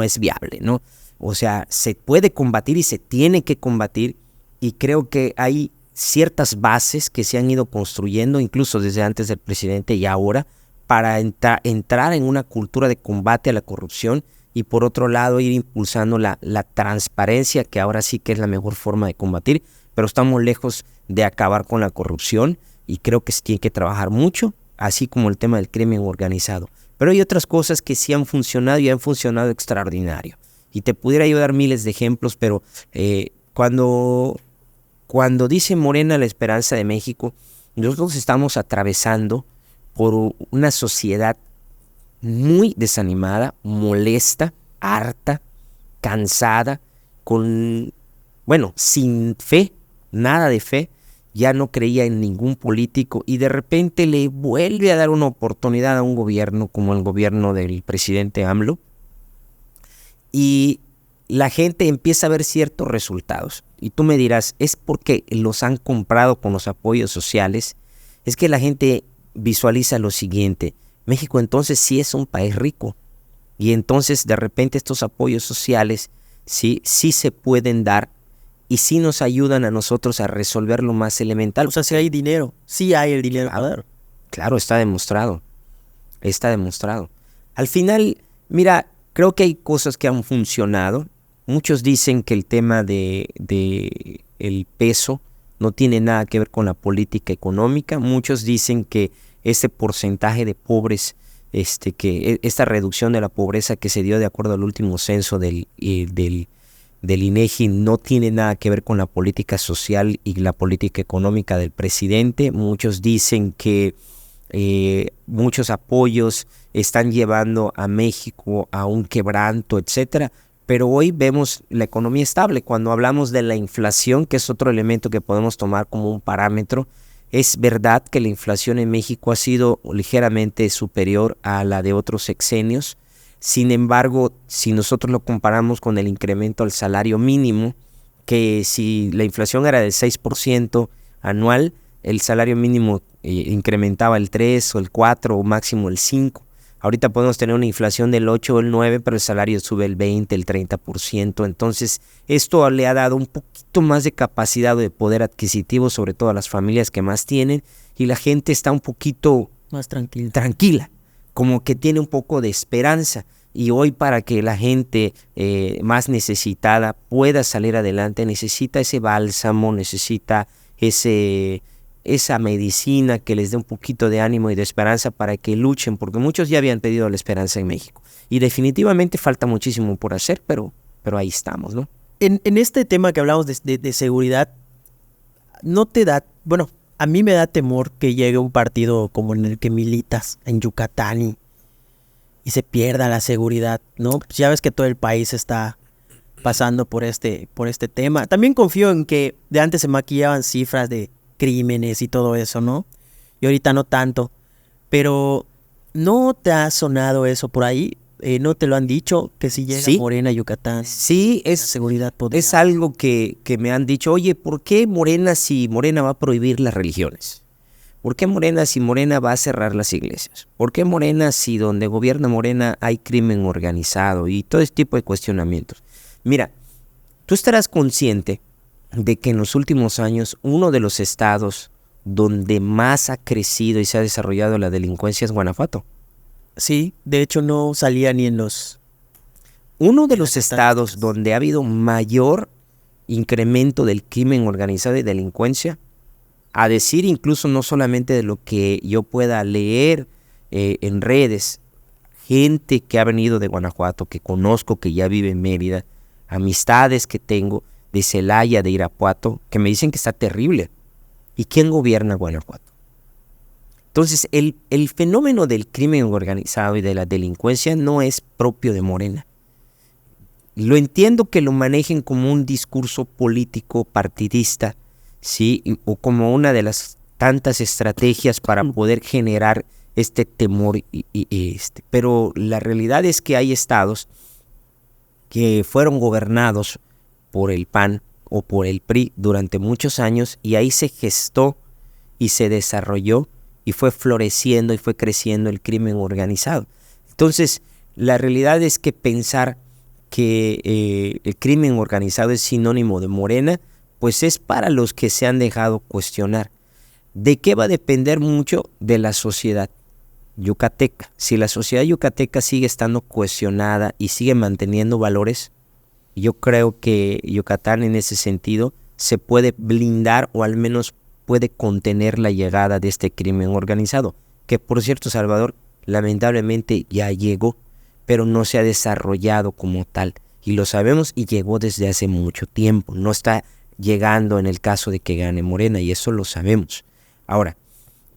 es viable, ¿no? O sea, se puede combatir y se tiene que combatir, y creo que hay ciertas bases que se han ido construyendo incluso desde antes del presidente y ahora para entrar en una cultura de combate a la corrupción, y por otro lado ir impulsando la transparencia, que ahora sí que es la mejor forma de combatir, pero estamos lejos de acabar con la corrupción y creo que se tiene que trabajar mucho, así como el tema del crimen organizado. Pero hay otras cosas que sí han funcionado y han funcionado extraordinario. Y te pudiera yo dar miles de ejemplos, pero cuando dice Morena la esperanza de México, Nosotros estamos atravesando por una sociedad muy desanimada, molesta, harta, cansada, sin fe, nada de fe, ya no creía en ningún político y de repente le vuelve a dar una oportunidad a un gobierno como el gobierno del presidente AMLO y la gente empieza a ver ciertos resultados. Y tú me dirás, ¿es porque los han comprado con los apoyos sociales? Es que la gente visualiza lo siguiente: México entonces sí es un país rico y entonces de repente estos apoyos sociales sí se pueden dar y sí nos ayudan a nosotros a resolver lo más elemental. O sea, si hay dinero, sí hay el dinero. Claro, está demostrado. Al final, mira, creo que hay cosas que han funcionado. Muchos dicen que el tema de el peso no tiene nada que ver con la política económica. Muchos dicen que ese porcentaje de pobres, que esta reducción de la pobreza que se dio de acuerdo al último censo del INEGI no tiene nada que ver con la política social y la política económica del presidente. Muchos dicen que muchos apoyos están llevando a México a un quebranto, etcétera. Pero hoy vemos la economía estable. Cuando hablamos de la inflación, que es otro elemento que podemos tomar como un parámetro, es verdad que la inflación en México ha sido ligeramente superior a la de otros sexenios. Sin embargo, si nosotros lo comparamos con el incremento al salario mínimo, que si la inflación era del 6% anual, el salario mínimo incrementaba el 3 o el 4 o máximo el 5%. Ahorita podemos tener una inflación del 8 o el 9, pero el salario sube el 20, el 30%. Entonces, esto le ha dado un poquito más de capacidad de poder adquisitivo, sobre todo a las familias que más tienen, y la gente está un poquito más tranquila, como que tiene un poco de esperanza. Y hoy, para que la gente más necesitada pueda salir adelante, necesita ese bálsamo, necesita esa medicina que les dé un poquito de ánimo y de esperanza para que luchen, porque muchos ya habían pedido la esperanza en México. Y definitivamente falta muchísimo por hacer, pero ahí estamos, ¿no? En este tema que hablamos de seguridad, ¿no te da, bueno, a mí me da temor que llegue un partido como en el que militas en Yucatán y se pierda la seguridad, ¿no? Pues ya ves que todo el país está pasando por este tema. También confío en que de antes se maquillaban cifras de crímenes y todo eso, ¿no? Y ahorita no tanto. Pero ¿no te ha sonado eso por ahí? ¿No te lo han dicho? Que si llega Morena a Yucatán, sí, seguridad es algo que me han dicho. Oye, ¿por qué Morena si Morena va a prohibir las religiones? ¿Por qué Morena si Morena va a cerrar las iglesias? ¿Por qué Morena si donde gobierna Morena hay crimen organizado? Y todo este tipo de cuestionamientos. Mira, tú estarás consciente de que en los últimos años uno de los estados donde más ha crecido y se ha desarrollado la delincuencia es Guanajuato. Sí, de hecho no salía ni en los... Uno de los estados donde ha habido mayor incremento del crimen organizado y delincuencia, a decir incluso no solamente de lo que yo pueda leer en redes, gente que ha venido de Guanajuato, que conozco, que ya vive en Mérida, amistades que tengo de Celaya, de Irapuato, que me dicen que está terrible. ¿Y quién gobierna Guanajuato? Entonces, el fenómeno del crimen organizado y de la delincuencia no es propio de Morena. Lo entiendo que lo manejen como un discurso político partidista, ¿sí? O como una de las tantas estrategias para poder generar este temor. Pero la realidad es que hay estados que fueron gobernados por el PAN o por el PRI durante muchos años y ahí se gestó y se desarrolló y fue floreciendo y fue creciendo el crimen organizado. Entonces, la realidad es que pensar que el crimen organizado es sinónimo de Morena, pues es para los que se han dejado cuestionar. ¿De qué va a depender mucho? De la sociedad yucateca. Si la sociedad yucateca sigue estando cuestionada y sigue manteniendo valores, yo creo que Yucatán en ese sentido se puede blindar o al menos puede contener la llegada de este crimen organizado, que por cierto, Salvador, lamentablemente ya llegó, pero no se ha desarrollado como tal. Y lo sabemos y llegó desde hace mucho tiempo. No está llegando en el caso de que gane Morena y eso lo sabemos. Ahora,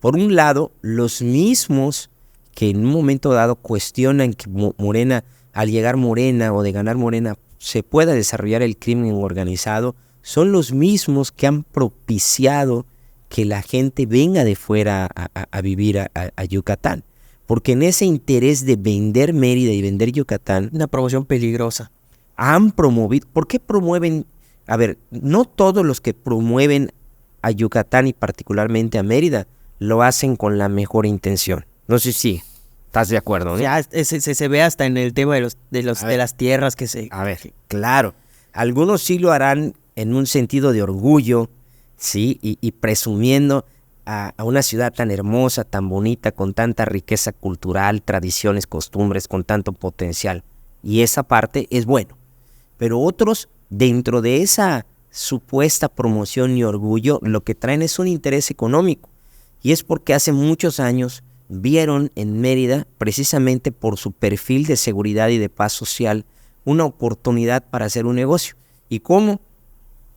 Por un lado, los mismos que en un momento dado cuestionan que Morena, al llegar Morena o de ganar Morena, se pueda desarrollar el crimen organizado, son los mismos que han propiciado que la gente venga de fuera a vivir a Yucatán. Porque en ese interés de vender Mérida y vender Yucatán, Una promoción peligrosa. han promovido. ¿Por qué promueven? A ver, no todos los que promueven a Yucatán y particularmente a Mérida lo hacen con la mejor intención. No sé si estás de acuerdo, ¿no? Ya se ve hasta en el tema de las tierras que se... A ver, claro. Algunos sí lo harán en un sentido de orgullo, sí, y presumiendo a una ciudad tan hermosa, tan bonita, con tanta riqueza cultural, tradiciones, costumbres, con tanto potencial. Y esa parte es bueno. Pero otros, dentro de esa supuesta promoción y orgullo, lo que traen es un interés económico. Y es porque hace muchos años vieron en Mérida, precisamente por su perfil de seguridad y de paz social, una oportunidad para hacer un negocio. ¿Y cómo?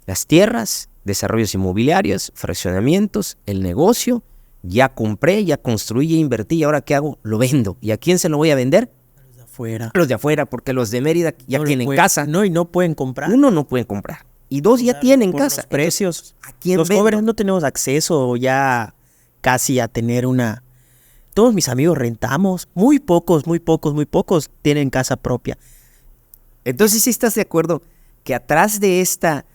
Las tierras, desarrollos inmobiliarios, fraccionamientos, el negocio. Ya compré, ya construí, ya invertí, ¿y ahora qué hago? Lo vendo. ¿Y a quién se lo voy a vender? Los de afuera. Los de afuera, porque los de Mérida ya tienen casa. No, y no pueden comprar. Uno, no pueden comprar. Y dos, ya tienen por casa. Los precios. Entonces, ¿a quién los vendo? jóvenes no tenemos acceso ya casi a tener una... Todos mis amigos rentamos. Muy pocos tienen casa propia. Entonces, ¿sí estás de acuerdo que atrás de esta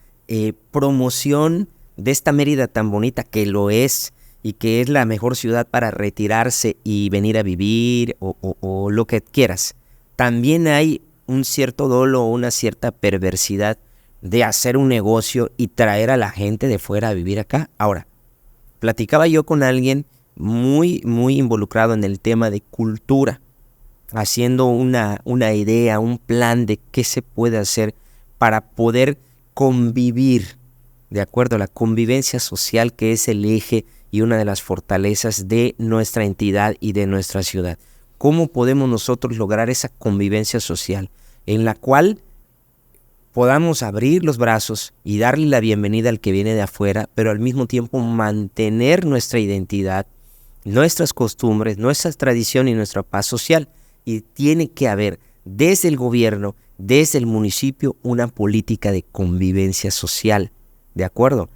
promoción de esta Mérida tan bonita, que lo es, y que es la mejor ciudad para retirarse y venir a vivir o lo que quieras, también hay un cierto dolo o una cierta perversidad de hacer un negocio y traer a la gente de fuera a vivir acá? Ahora, platicaba yo con alguien muy involucrado en el tema de cultura, haciendo una idea, un plan de qué se puede hacer para poder convivir, de acuerdo a la convivencia social, que es el eje y una de las fortalezas de nuestra entidad y de nuestra ciudad. ¿Cómo podemos nosotros lograr esa convivencia social en la cual podamos abrir los brazos y darle la bienvenida al que viene de afuera, pero al mismo tiempo mantener nuestra identidad, nuestras costumbres, nuestra tradición y nuestra paz social? Y tiene que haber desde el gobierno, desde el municipio, una política de convivencia social, ¿de acuerdo?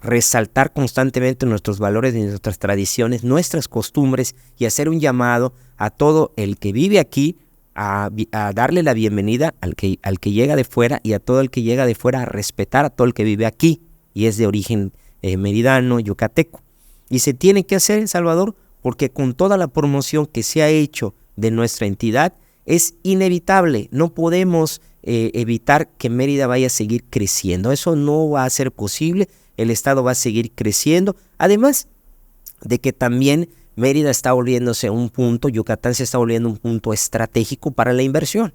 Resaltar constantemente nuestros valores y nuestras tradiciones, nuestras costumbres, y hacer un llamado a todo el que vive aquí a darle la bienvenida al que llega de fuera, y a todo el que llega de fuera a respetar a todo el que vive aquí y es de origen meridano, yucateco. Y se tiene que hacer en Salvador, porque con toda la promoción que se ha hecho de nuestra entidad, es inevitable. No podemos evitar que Mérida vaya a seguir creciendo. Eso no va a ser posible. El estado va a seguir creciendo. Además de que también Mérida está volviéndose un punto, Yucatán se está volviendo un punto estratégico para la inversión.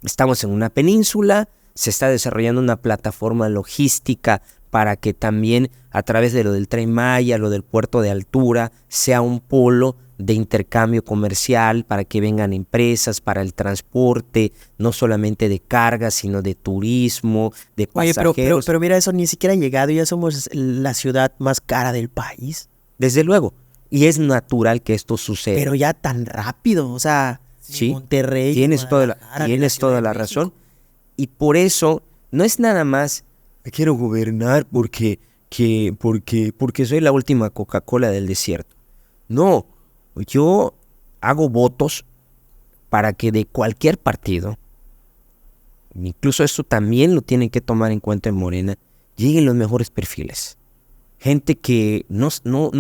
Estamos en una península, se está desarrollando una plataforma logística para que también a través de lo del Tren Maya, lo del puerto de altura, sea un polo de intercambio comercial para que vengan empresas, para el transporte, no solamente de carga, sino de turismo, de pasajeros. Oye, pero mira, eso ni siquiera ha llegado, ya somos la ciudad más cara del país. Desde luego, y es natural que esto suceda. Pero ya tan rápido, o sea, sí, Monterrey... tienes toda la razón. Y por eso, no es nada más, quiero gobernar porque soy la última Coca-Cola del desierto. No, yo hago votos para que de cualquier partido, incluso esto también lo tienen que tomar en cuenta en Morena, lleguen los mejores perfiles. Gente que no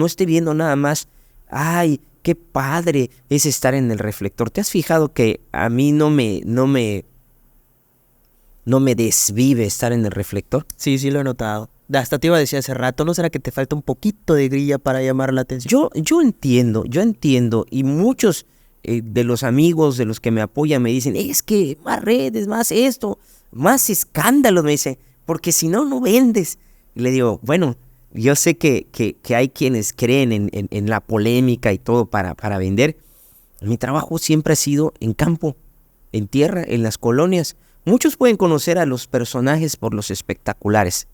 esté viendo nada más, ay, qué padre es estar en el reflector. ¿Te has fijado que a mí no me desvive estar en el reflector? Sí, lo he notado. Hasta te iba a decir hace rato, ¿no será que te falta un poquito de grilla para llamar la atención? Yo entiendo, y muchos de los amigos de los que me apoyan me dicen, es que más redes, más esto, más escándalos, me dicen, porque si no, no vendes. Y le digo, bueno, yo sé que hay quienes creen en la polémica y todo para vender. Mi trabajo siempre ha sido en campo, en tierra, en las colonias. Muchos pueden conocer a los personajes por los espectaculares.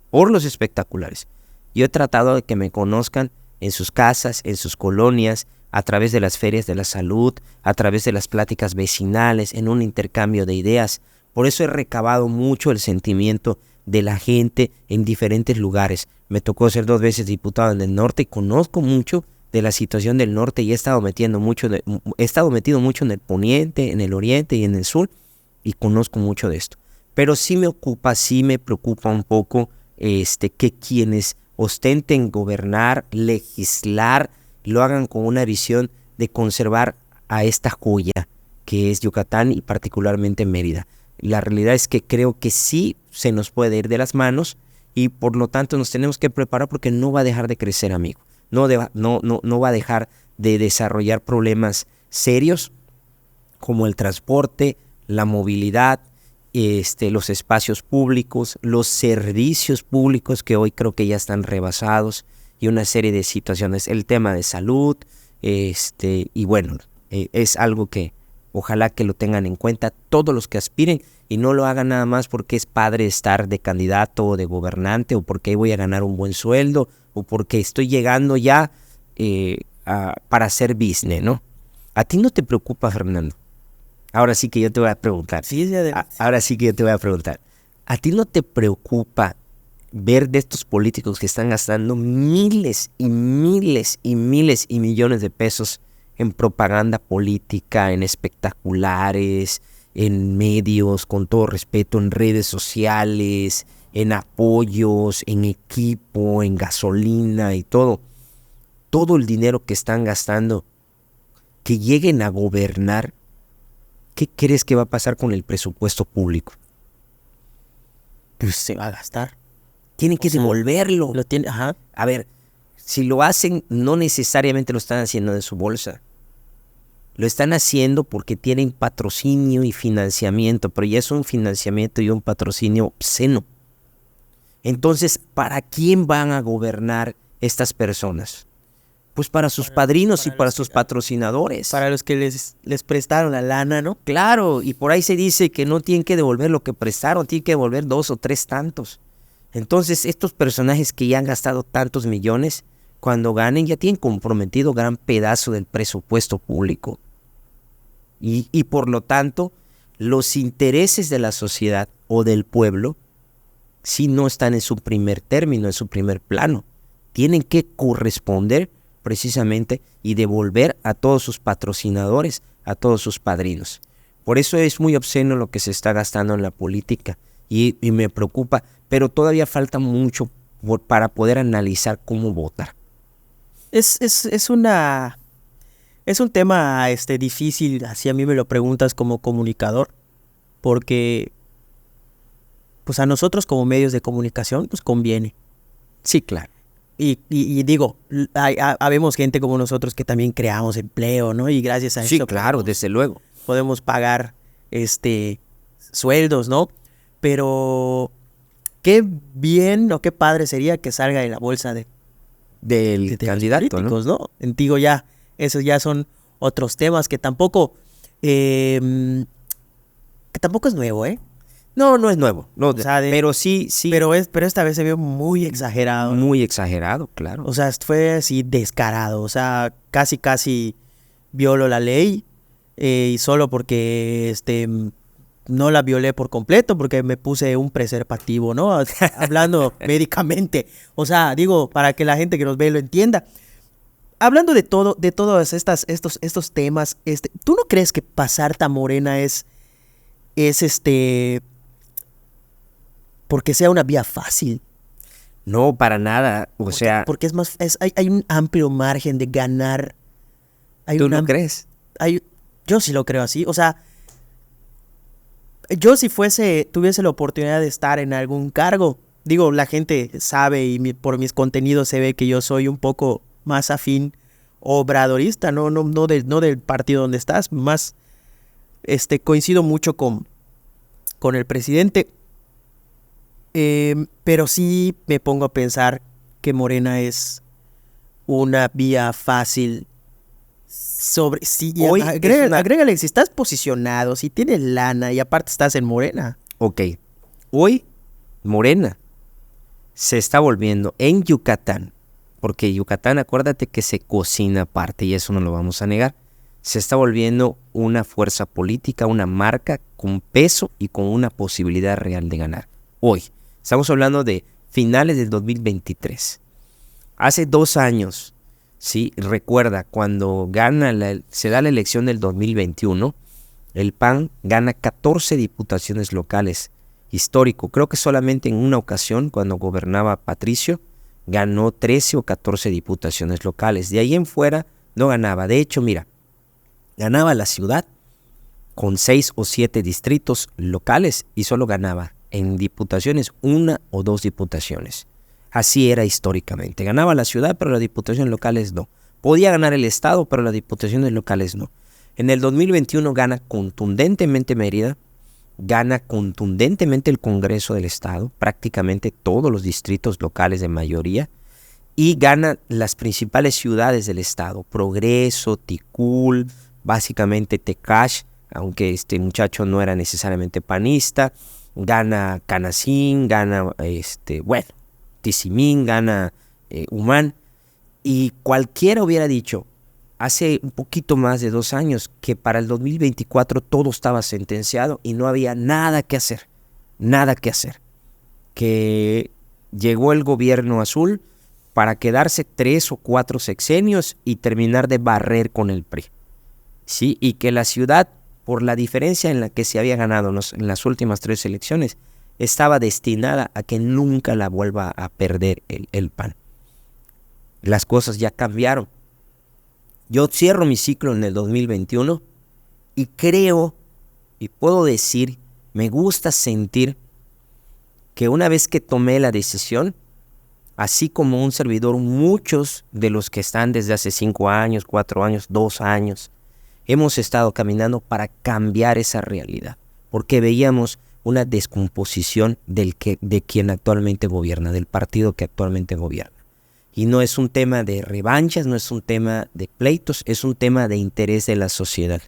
Yo he tratado de que me conozcan en sus casas, en sus colonias, a través de las ferias de la salud, a través de las pláticas vecinales, en un intercambio de ideas. Por eso he recabado mucho el sentimiento de la gente en diferentes lugares. Me tocó ser 2 veces diputado en el norte y conozco mucho de la situación del norte y he estado metido mucho en el poniente, en el oriente y en el sur y conozco mucho de esto. Pero sí me preocupa un poco que quienes ostenten gobernar, legislar, lo hagan con una visión de conservar a esta joya que es Yucatán y particularmente Mérida. La realidad es que creo que sí se nos puede ir de las manos y por lo tanto nos tenemos que preparar porque no va a dejar de crecer, amigo. No va a dejar de desarrollar problemas serios como el transporte, la movilidad, los espacios públicos, los servicios públicos que hoy creo que ya están rebasados y una serie de situaciones. El tema de salud, y bueno, es algo que ojalá que lo tengan en cuenta todos los que aspiren y no lo hagan nada más porque es padre estar de candidato o de gobernante o porque voy a ganar un buen sueldo o porque estoy llegando ya para hacer business, ¿no? ¿A ti no te preocupa, Fernando? Ahora sí que yo te voy a preguntar. Sí, ahora sí que yo te voy a preguntar. ¿A ti no te preocupa ver de estos políticos que están gastando miles y miles y miles y millones de pesos en propaganda política, en espectaculares, en medios, con todo respeto, en redes sociales, en apoyos, en equipo, en gasolina y todo? Todo el dinero que están gastando, que lleguen a gobernar, ¿qué crees que va a pasar con el presupuesto público? Pues se va a gastar. Tienen que devolverlo. Ajá. A ver, si lo hacen, no necesariamente lo están haciendo de su bolsa. Lo están haciendo porque tienen patrocinio y financiamiento, pero ya es un financiamiento y un patrocinio obsceno. Entonces, ¿para quién van a gobernar estas personas? Pues para sus padrinos y para sus patrocinadores. Para los que les prestaron la lana, ¿no? Claro, y por ahí se dice que no tienen que devolver lo que prestaron, tienen que devolver 2 o 3 tantos. Entonces, estos personajes que ya han gastado tantos millones, cuando ganen ya tienen comprometido gran pedazo del presupuesto público. Y por lo tanto, los intereses de la sociedad o del pueblo, sí no están en su primer término, en su primer plano. Tienen que corresponder precisamente y devolver a todos sus patrocinadores, a todos sus padrinos. Por eso es muy obsceno lo que se está gastando en la política y me preocupa, pero todavía falta mucho para poder analizar cómo votar. Es un tema difícil, así a mí me lo preguntas como comunicador, porque pues a nosotros como medios de comunicación pues conviene. Sí, claro. Y digo, habemos gente como nosotros que también creamos empleo, ¿no? Y gracias a sí, eso claro, desde luego. Podemos pagar sueldos, ¿no? Pero qué bien o qué padre sería que salga de la bolsa del candidato, políticos, ¿no? Digo, ya, esos ya son otros temas que tampoco es nuevo, ¿eh? No es nuevo, no, o sea, pero sí. Pero esta vez se vio muy exagerado. Muy exagerado, claro. O sea, fue así descarado, o sea, casi violó la ley y solo porque no la violé por completo, porque me puse un preservativo, ¿no? Hablando médicamente. O sea, digo, para que la gente que nos ve lo entienda. Hablando de todos estos temas, ¿tú no crees que pasar tan morena es porque sea una vía fácil? No, para nada. Porque es más, hay un amplio margen de ganar. ¿Tú no crees? Yo sí lo creo así. O sea, yo si tuviese la oportunidad de estar en algún cargo, digo, la gente sabe y por mis contenidos se ve que yo soy un poco más afín obradorista, no del partido donde estás, más coincido mucho con el presidente. Pero sí me pongo a pensar que Morena es una vía fácil hoy agrégale, si estás posicionado, si tienes lana y aparte estás en Morena. Ok, hoy Morena se está volviendo en Yucatán porque Yucatán, acuérdate que se cocina aparte y eso no lo vamos a negar. Se está volviendo una fuerza política, una marca con peso y con una posibilidad real de ganar. Hoy, estamos hablando de finales del 2023. Hace 2 años, ¿sí? Recuerda, cuando se da la elección del 2021, el PAN gana 14 diputaciones locales. Histórico, creo que solamente en una ocasión, cuando gobernaba Patricio, ganó 13 o 14 diputaciones locales. De ahí en fuera no ganaba. De hecho, mira, ganaba la ciudad con 6 o 7 distritos locales y solo ganaba en diputaciones 1 o 2 diputaciones. Así era históricamente. Ganaba la ciudad, pero las diputaciones locales no. Podía ganar el estado, pero las diputaciones locales no. En el 2021 gana contundentemente Mérida, gana contundentemente el Congreso del Estado, prácticamente todos los distritos locales de mayoría, y gana las principales ciudades del estado, Progreso, Ticul, básicamente Tecash, aunque este muchacho no era necesariamente panista, gana Canacín, gana Tizimín, gana Humán, y cualquiera hubiera dicho hace un poquito más de 2 años que para el 2024 todo estaba sentenciado y no había nada que hacer, que llegó el gobierno azul para quedarse 3 o 4 sexenios y terminar de barrer con el PRI, ¿sí? Y que la ciudad, por la diferencia en la que se había ganado en las últimas 3 elecciones, estaba destinada a que nunca la vuelva a perder el PAN. Las cosas ya cambiaron. Yo cierro mi ciclo en el 2021 y creo, y puedo decir, me gusta sentir que una vez que tomé la decisión, así como un servidor, muchos de los que están desde hace 5 años, 4 años, 2 años, hemos estado caminando para cambiar esa realidad, porque veíamos una descomposición de quien actualmente gobierna, del partido que actualmente gobierna. Y no es un tema de revanchas, no es un tema de pleitos, es un tema de interés de la sociedad.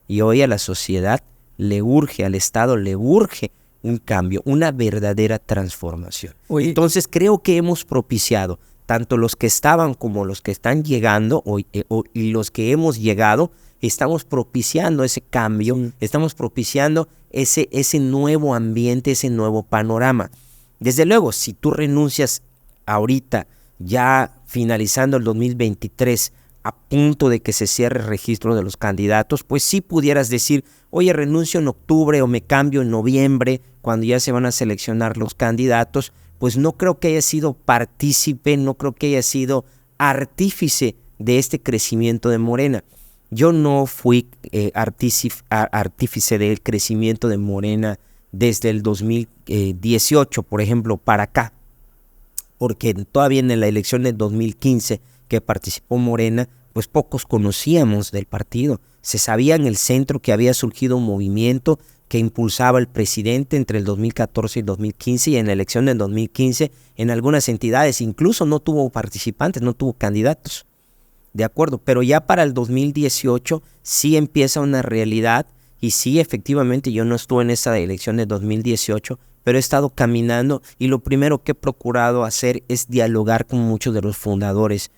Y hoy a la sociedad le urge, al Estado le urge un cambio, una verdadera transformación. Entonces creo que hemos propiciado, tanto los que estaban como los que están llegando y los que hemos llegado, estamos propiciando ese cambio, estamos propiciando ese nuevo ambiente, ese nuevo panorama. Desde luego, si tú renuncias ahorita, ya finalizando el 2023, a punto de que se cierre el registro de los candidatos, pues sí pudieras decir, oye, renuncio en octubre o me cambio en noviembre, cuando ya se van a seleccionar los candidatos. Pues no creo que haya sido partícipe, no creo que haya sido artífice de este crecimiento de Morena. Yo no fui artífice del crecimiento de Morena desde el 2018, por ejemplo, para acá, porque todavía en la elección del 2015 que participó Morena, pues pocos conocíamos del partido. Se sabía en el centro que había surgido un movimiento que impulsaba el presidente entre el 2014 y el 2015, y en la elección del 2015 en algunas entidades incluso no tuvo participantes, no tuvo candidatos. De acuerdo, pero ya para el 2018 sí empieza una realidad, y sí, efectivamente, yo no estuve en esa elección de 2018, pero he estado caminando y lo primero que he procurado hacer es dialogar con muchos de los fundadores,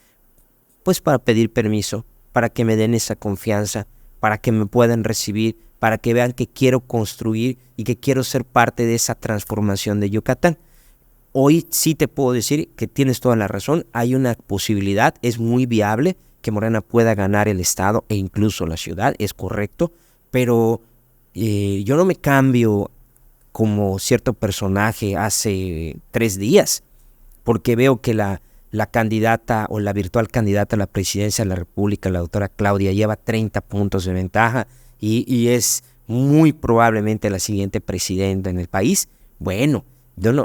pues para pedir permiso, para que me den esa confianza, para que me puedan recibir, para que vean que quiero construir y que quiero ser parte de esa transformación de Yucatán. Hoy sí te puedo decir que tienes toda la razón, hay una posibilidad, es muy viable que Morena pueda ganar el estado e incluso la ciudad, es correcto, pero yo no me cambio como cierto personaje hace 3 días, porque veo que la candidata o la virtual candidata a la presidencia de la República, la doctora Claudia, lleva 30 puntos de ventaja y es muy probablemente la siguiente presidenta en el país. Bueno,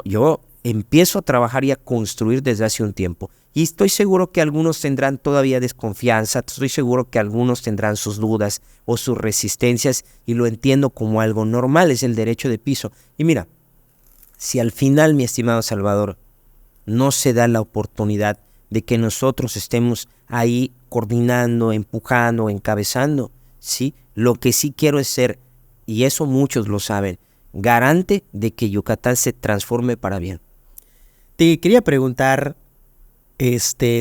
yo empiezo a trabajar y a construir desde hace un tiempo. Y estoy seguro que algunos tendrán todavía desconfianza, estoy seguro que algunos tendrán sus dudas o sus resistencias, y lo entiendo como algo normal, es el derecho de piso. Y mira, si al final, mi estimado Salvador, no se da la oportunidad de que nosotros estemos ahí coordinando, empujando, encabezando, ¿sí? Lo que sí quiero es ser, y eso muchos lo saben, garante de que Yucatán se transforme para bien. Te quería preguntar,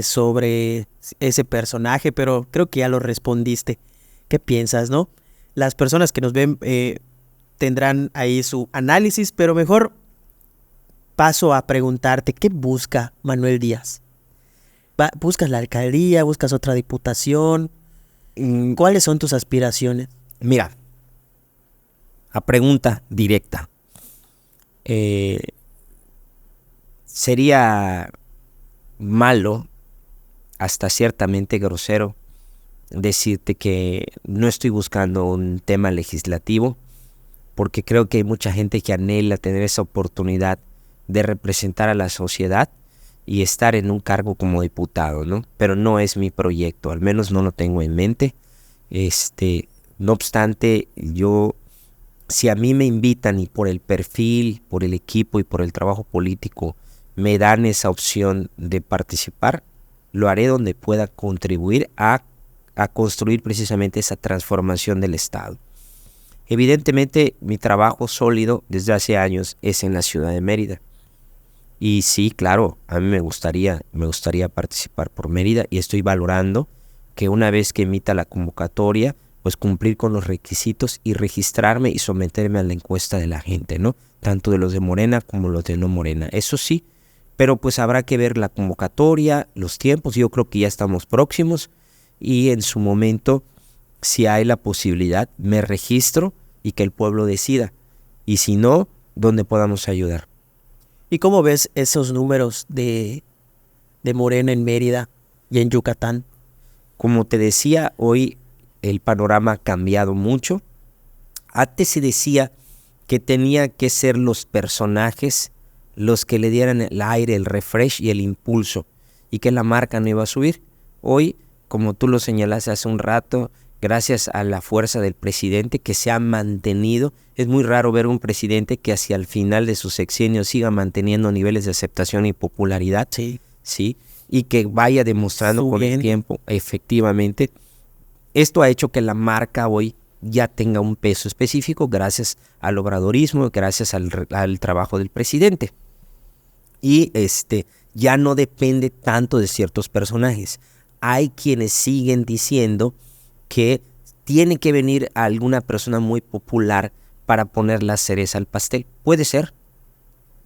sobre ese personaje, pero creo que ya lo respondiste. ¿Qué piensas, no? Las personas que nos ven tendrán ahí su análisis, pero mejor paso a preguntarte, ¿qué busca Manuel Díaz? ¿Buscas la alcaldía? ¿Buscas otra diputación? ¿Cuáles son tus aspiraciones? Mira, a pregunta directa. Sería malo, hasta ciertamente grosero, decirte que no estoy buscando un tema legislativo, porque creo que hay mucha gente que anhela tener esa oportunidad de representar a la sociedad y estar en un cargo como diputado, ¿no? Pero no es mi proyecto, al menos no lo tengo en mente. No obstante, si a mí me invitan y por el perfil, por el equipo y por el trabajo político me dan esa opción de participar, lo haré donde pueda contribuir a construir precisamente esa transformación del Estado. Evidentemente, mi trabajo sólido desde hace años es en la ciudad de Mérida. Y sí, claro, a mí me gustaría participar por Mérida y estoy valorando que una vez que emita la convocatoria, pues cumplir con los requisitos y registrarme y someterme a la encuesta de la gente, ¿no? Tanto de los de Morena como los de no Morena. Eso sí, pero pues habrá que ver la convocatoria, los tiempos. Yo creo que ya estamos próximos y en su momento, si hay la posibilidad, me registro y que el pueblo decida. Y si no, donde podamos ayudar. ¿Y cómo ves esos números de Morena en Mérida y en Yucatán? Como te decía, hoy el panorama ha cambiado mucho. Antes se decía que tenía que ser los personajes los que le dieran el aire, el refresh y el impulso, y que la marca no iba a subir. Hoy, como tú lo señalaste hace un rato, gracias a la fuerza del presidente que se ha mantenido, es muy raro ver un presidente que hacia el final de su sexenio siga manteniendo niveles de aceptación y popularidad, sí, y que vaya demostrando con el tiempo, efectivamente. Esto ha hecho que la marca hoy ya tenga un peso específico gracias al obradorismo, gracias al trabajo del presidente. Y ya no depende tanto de ciertos personajes. Hay quienes siguen diciendo que tiene que venir alguna persona muy popular para poner la cereza al pastel. Puede ser,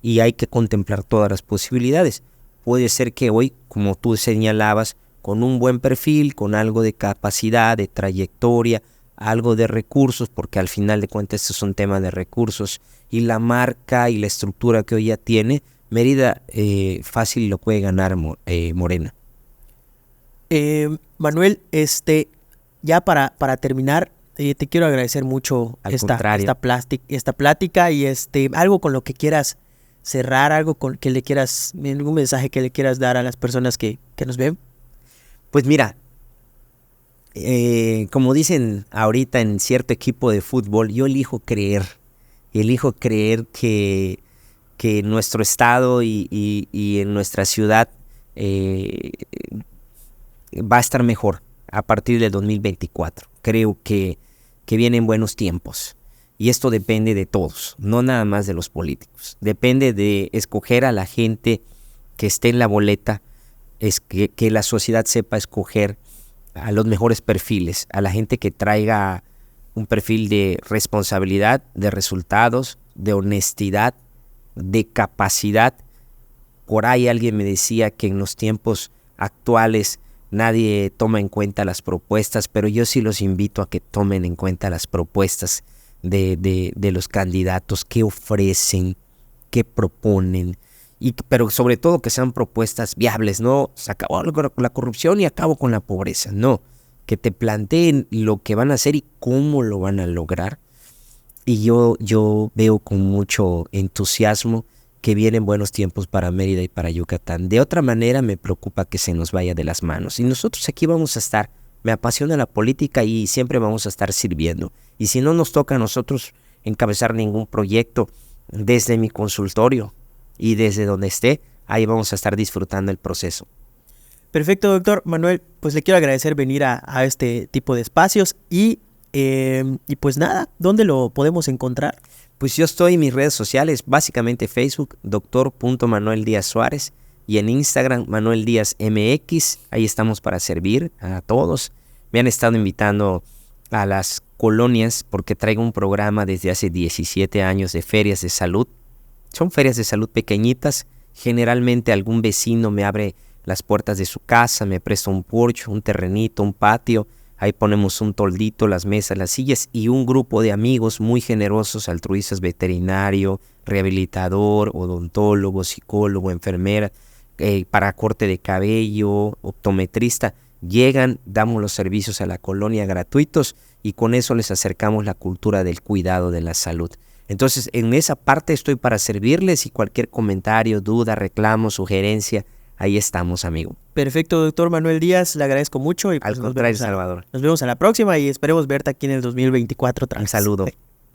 y hay que contemplar todas las posibilidades. Puede ser que hoy, como tú señalabas, con un buen perfil, con algo de capacidad, de trayectoria, algo de recursos, porque al final de cuentas esto es un tema de recursos, y la marca y la estructura que hoy ya tiene, Mérida fácil lo puede ganar Morena. Manuel, ya para terminar, te quiero agradecer mucho esta plática y algo con lo que quieras cerrar, algo con que le quieras, algún mensaje que le quieras dar a las personas que nos ven. Pues mira, como dicen ahorita en cierto equipo de fútbol, yo elijo creer que en nuestro estado y en nuestra ciudad va a estar mejor a partir del 2024. Creo que vienen buenos tiempos y esto depende de todos, no nada más de los políticos. Depende de escoger a la gente que esté en la boleta, que la sociedad sepa escoger a los mejores perfiles, a la gente que traiga un perfil de responsabilidad, de resultados, de honestidad, de capacidad. Por ahí alguien me decía que en los tiempos actuales nadie toma en cuenta las propuestas, pero yo sí los invito a que tomen en cuenta las propuestas de los candidatos, qué ofrecen, qué proponen, pero sobre todo que sean propuestas viables. No, se acabó la corrupción y acabo con la pobreza, no, que te planteen lo que van a hacer y cómo lo van a lograr. Y yo veo con mucho entusiasmo que vienen buenos tiempos para Mérida y para Yucatán. De otra manera me preocupa que se nos vaya de las manos. Y nosotros aquí vamos a estar. Me apasiona la política y siempre vamos a estar sirviendo. Y si no nos toca a nosotros encabezar ningún proyecto desde mi consultorio y desde donde esté, ahí vamos a estar disfrutando el proceso. Perfecto, doctor Manuel. Pues le quiero agradecer venir a este tipo de espacios y pues nada, ¿dónde lo podemos encontrar? Pues yo estoy en mis redes sociales, básicamente Facebook, Dr. Manuel Díaz Suárez, y en Instagram Manuel Díaz MX. Ahí estamos para servir a todos. Me han estado invitando a las colonias porque traigo un programa desde hace 17 años de ferias de salud. Son ferias de salud pequeñitas. Generalmente algún vecino me abre las puertas de su casa, me presta un porche, un terrenito, un patio. Ahí ponemos un toldito, las mesas, las sillas y un grupo de amigos muy generosos, altruistas, veterinario, rehabilitador, odontólogo, psicólogo, enfermera, para corte de cabello, optometrista. Llegan, damos los servicios a la colonia gratuitos y con eso les acercamos la cultura del cuidado de la salud. Entonces, en esa parte estoy para servirles y cualquier comentario, duda, reclamo, sugerencia, ahí estamos, amigo. Perfecto, doctor Manuel Díaz, le agradezco mucho. Y pues Al contrario, Salvador. Nos vemos a la próxima y esperemos verte aquí en el 2024. Un saludo.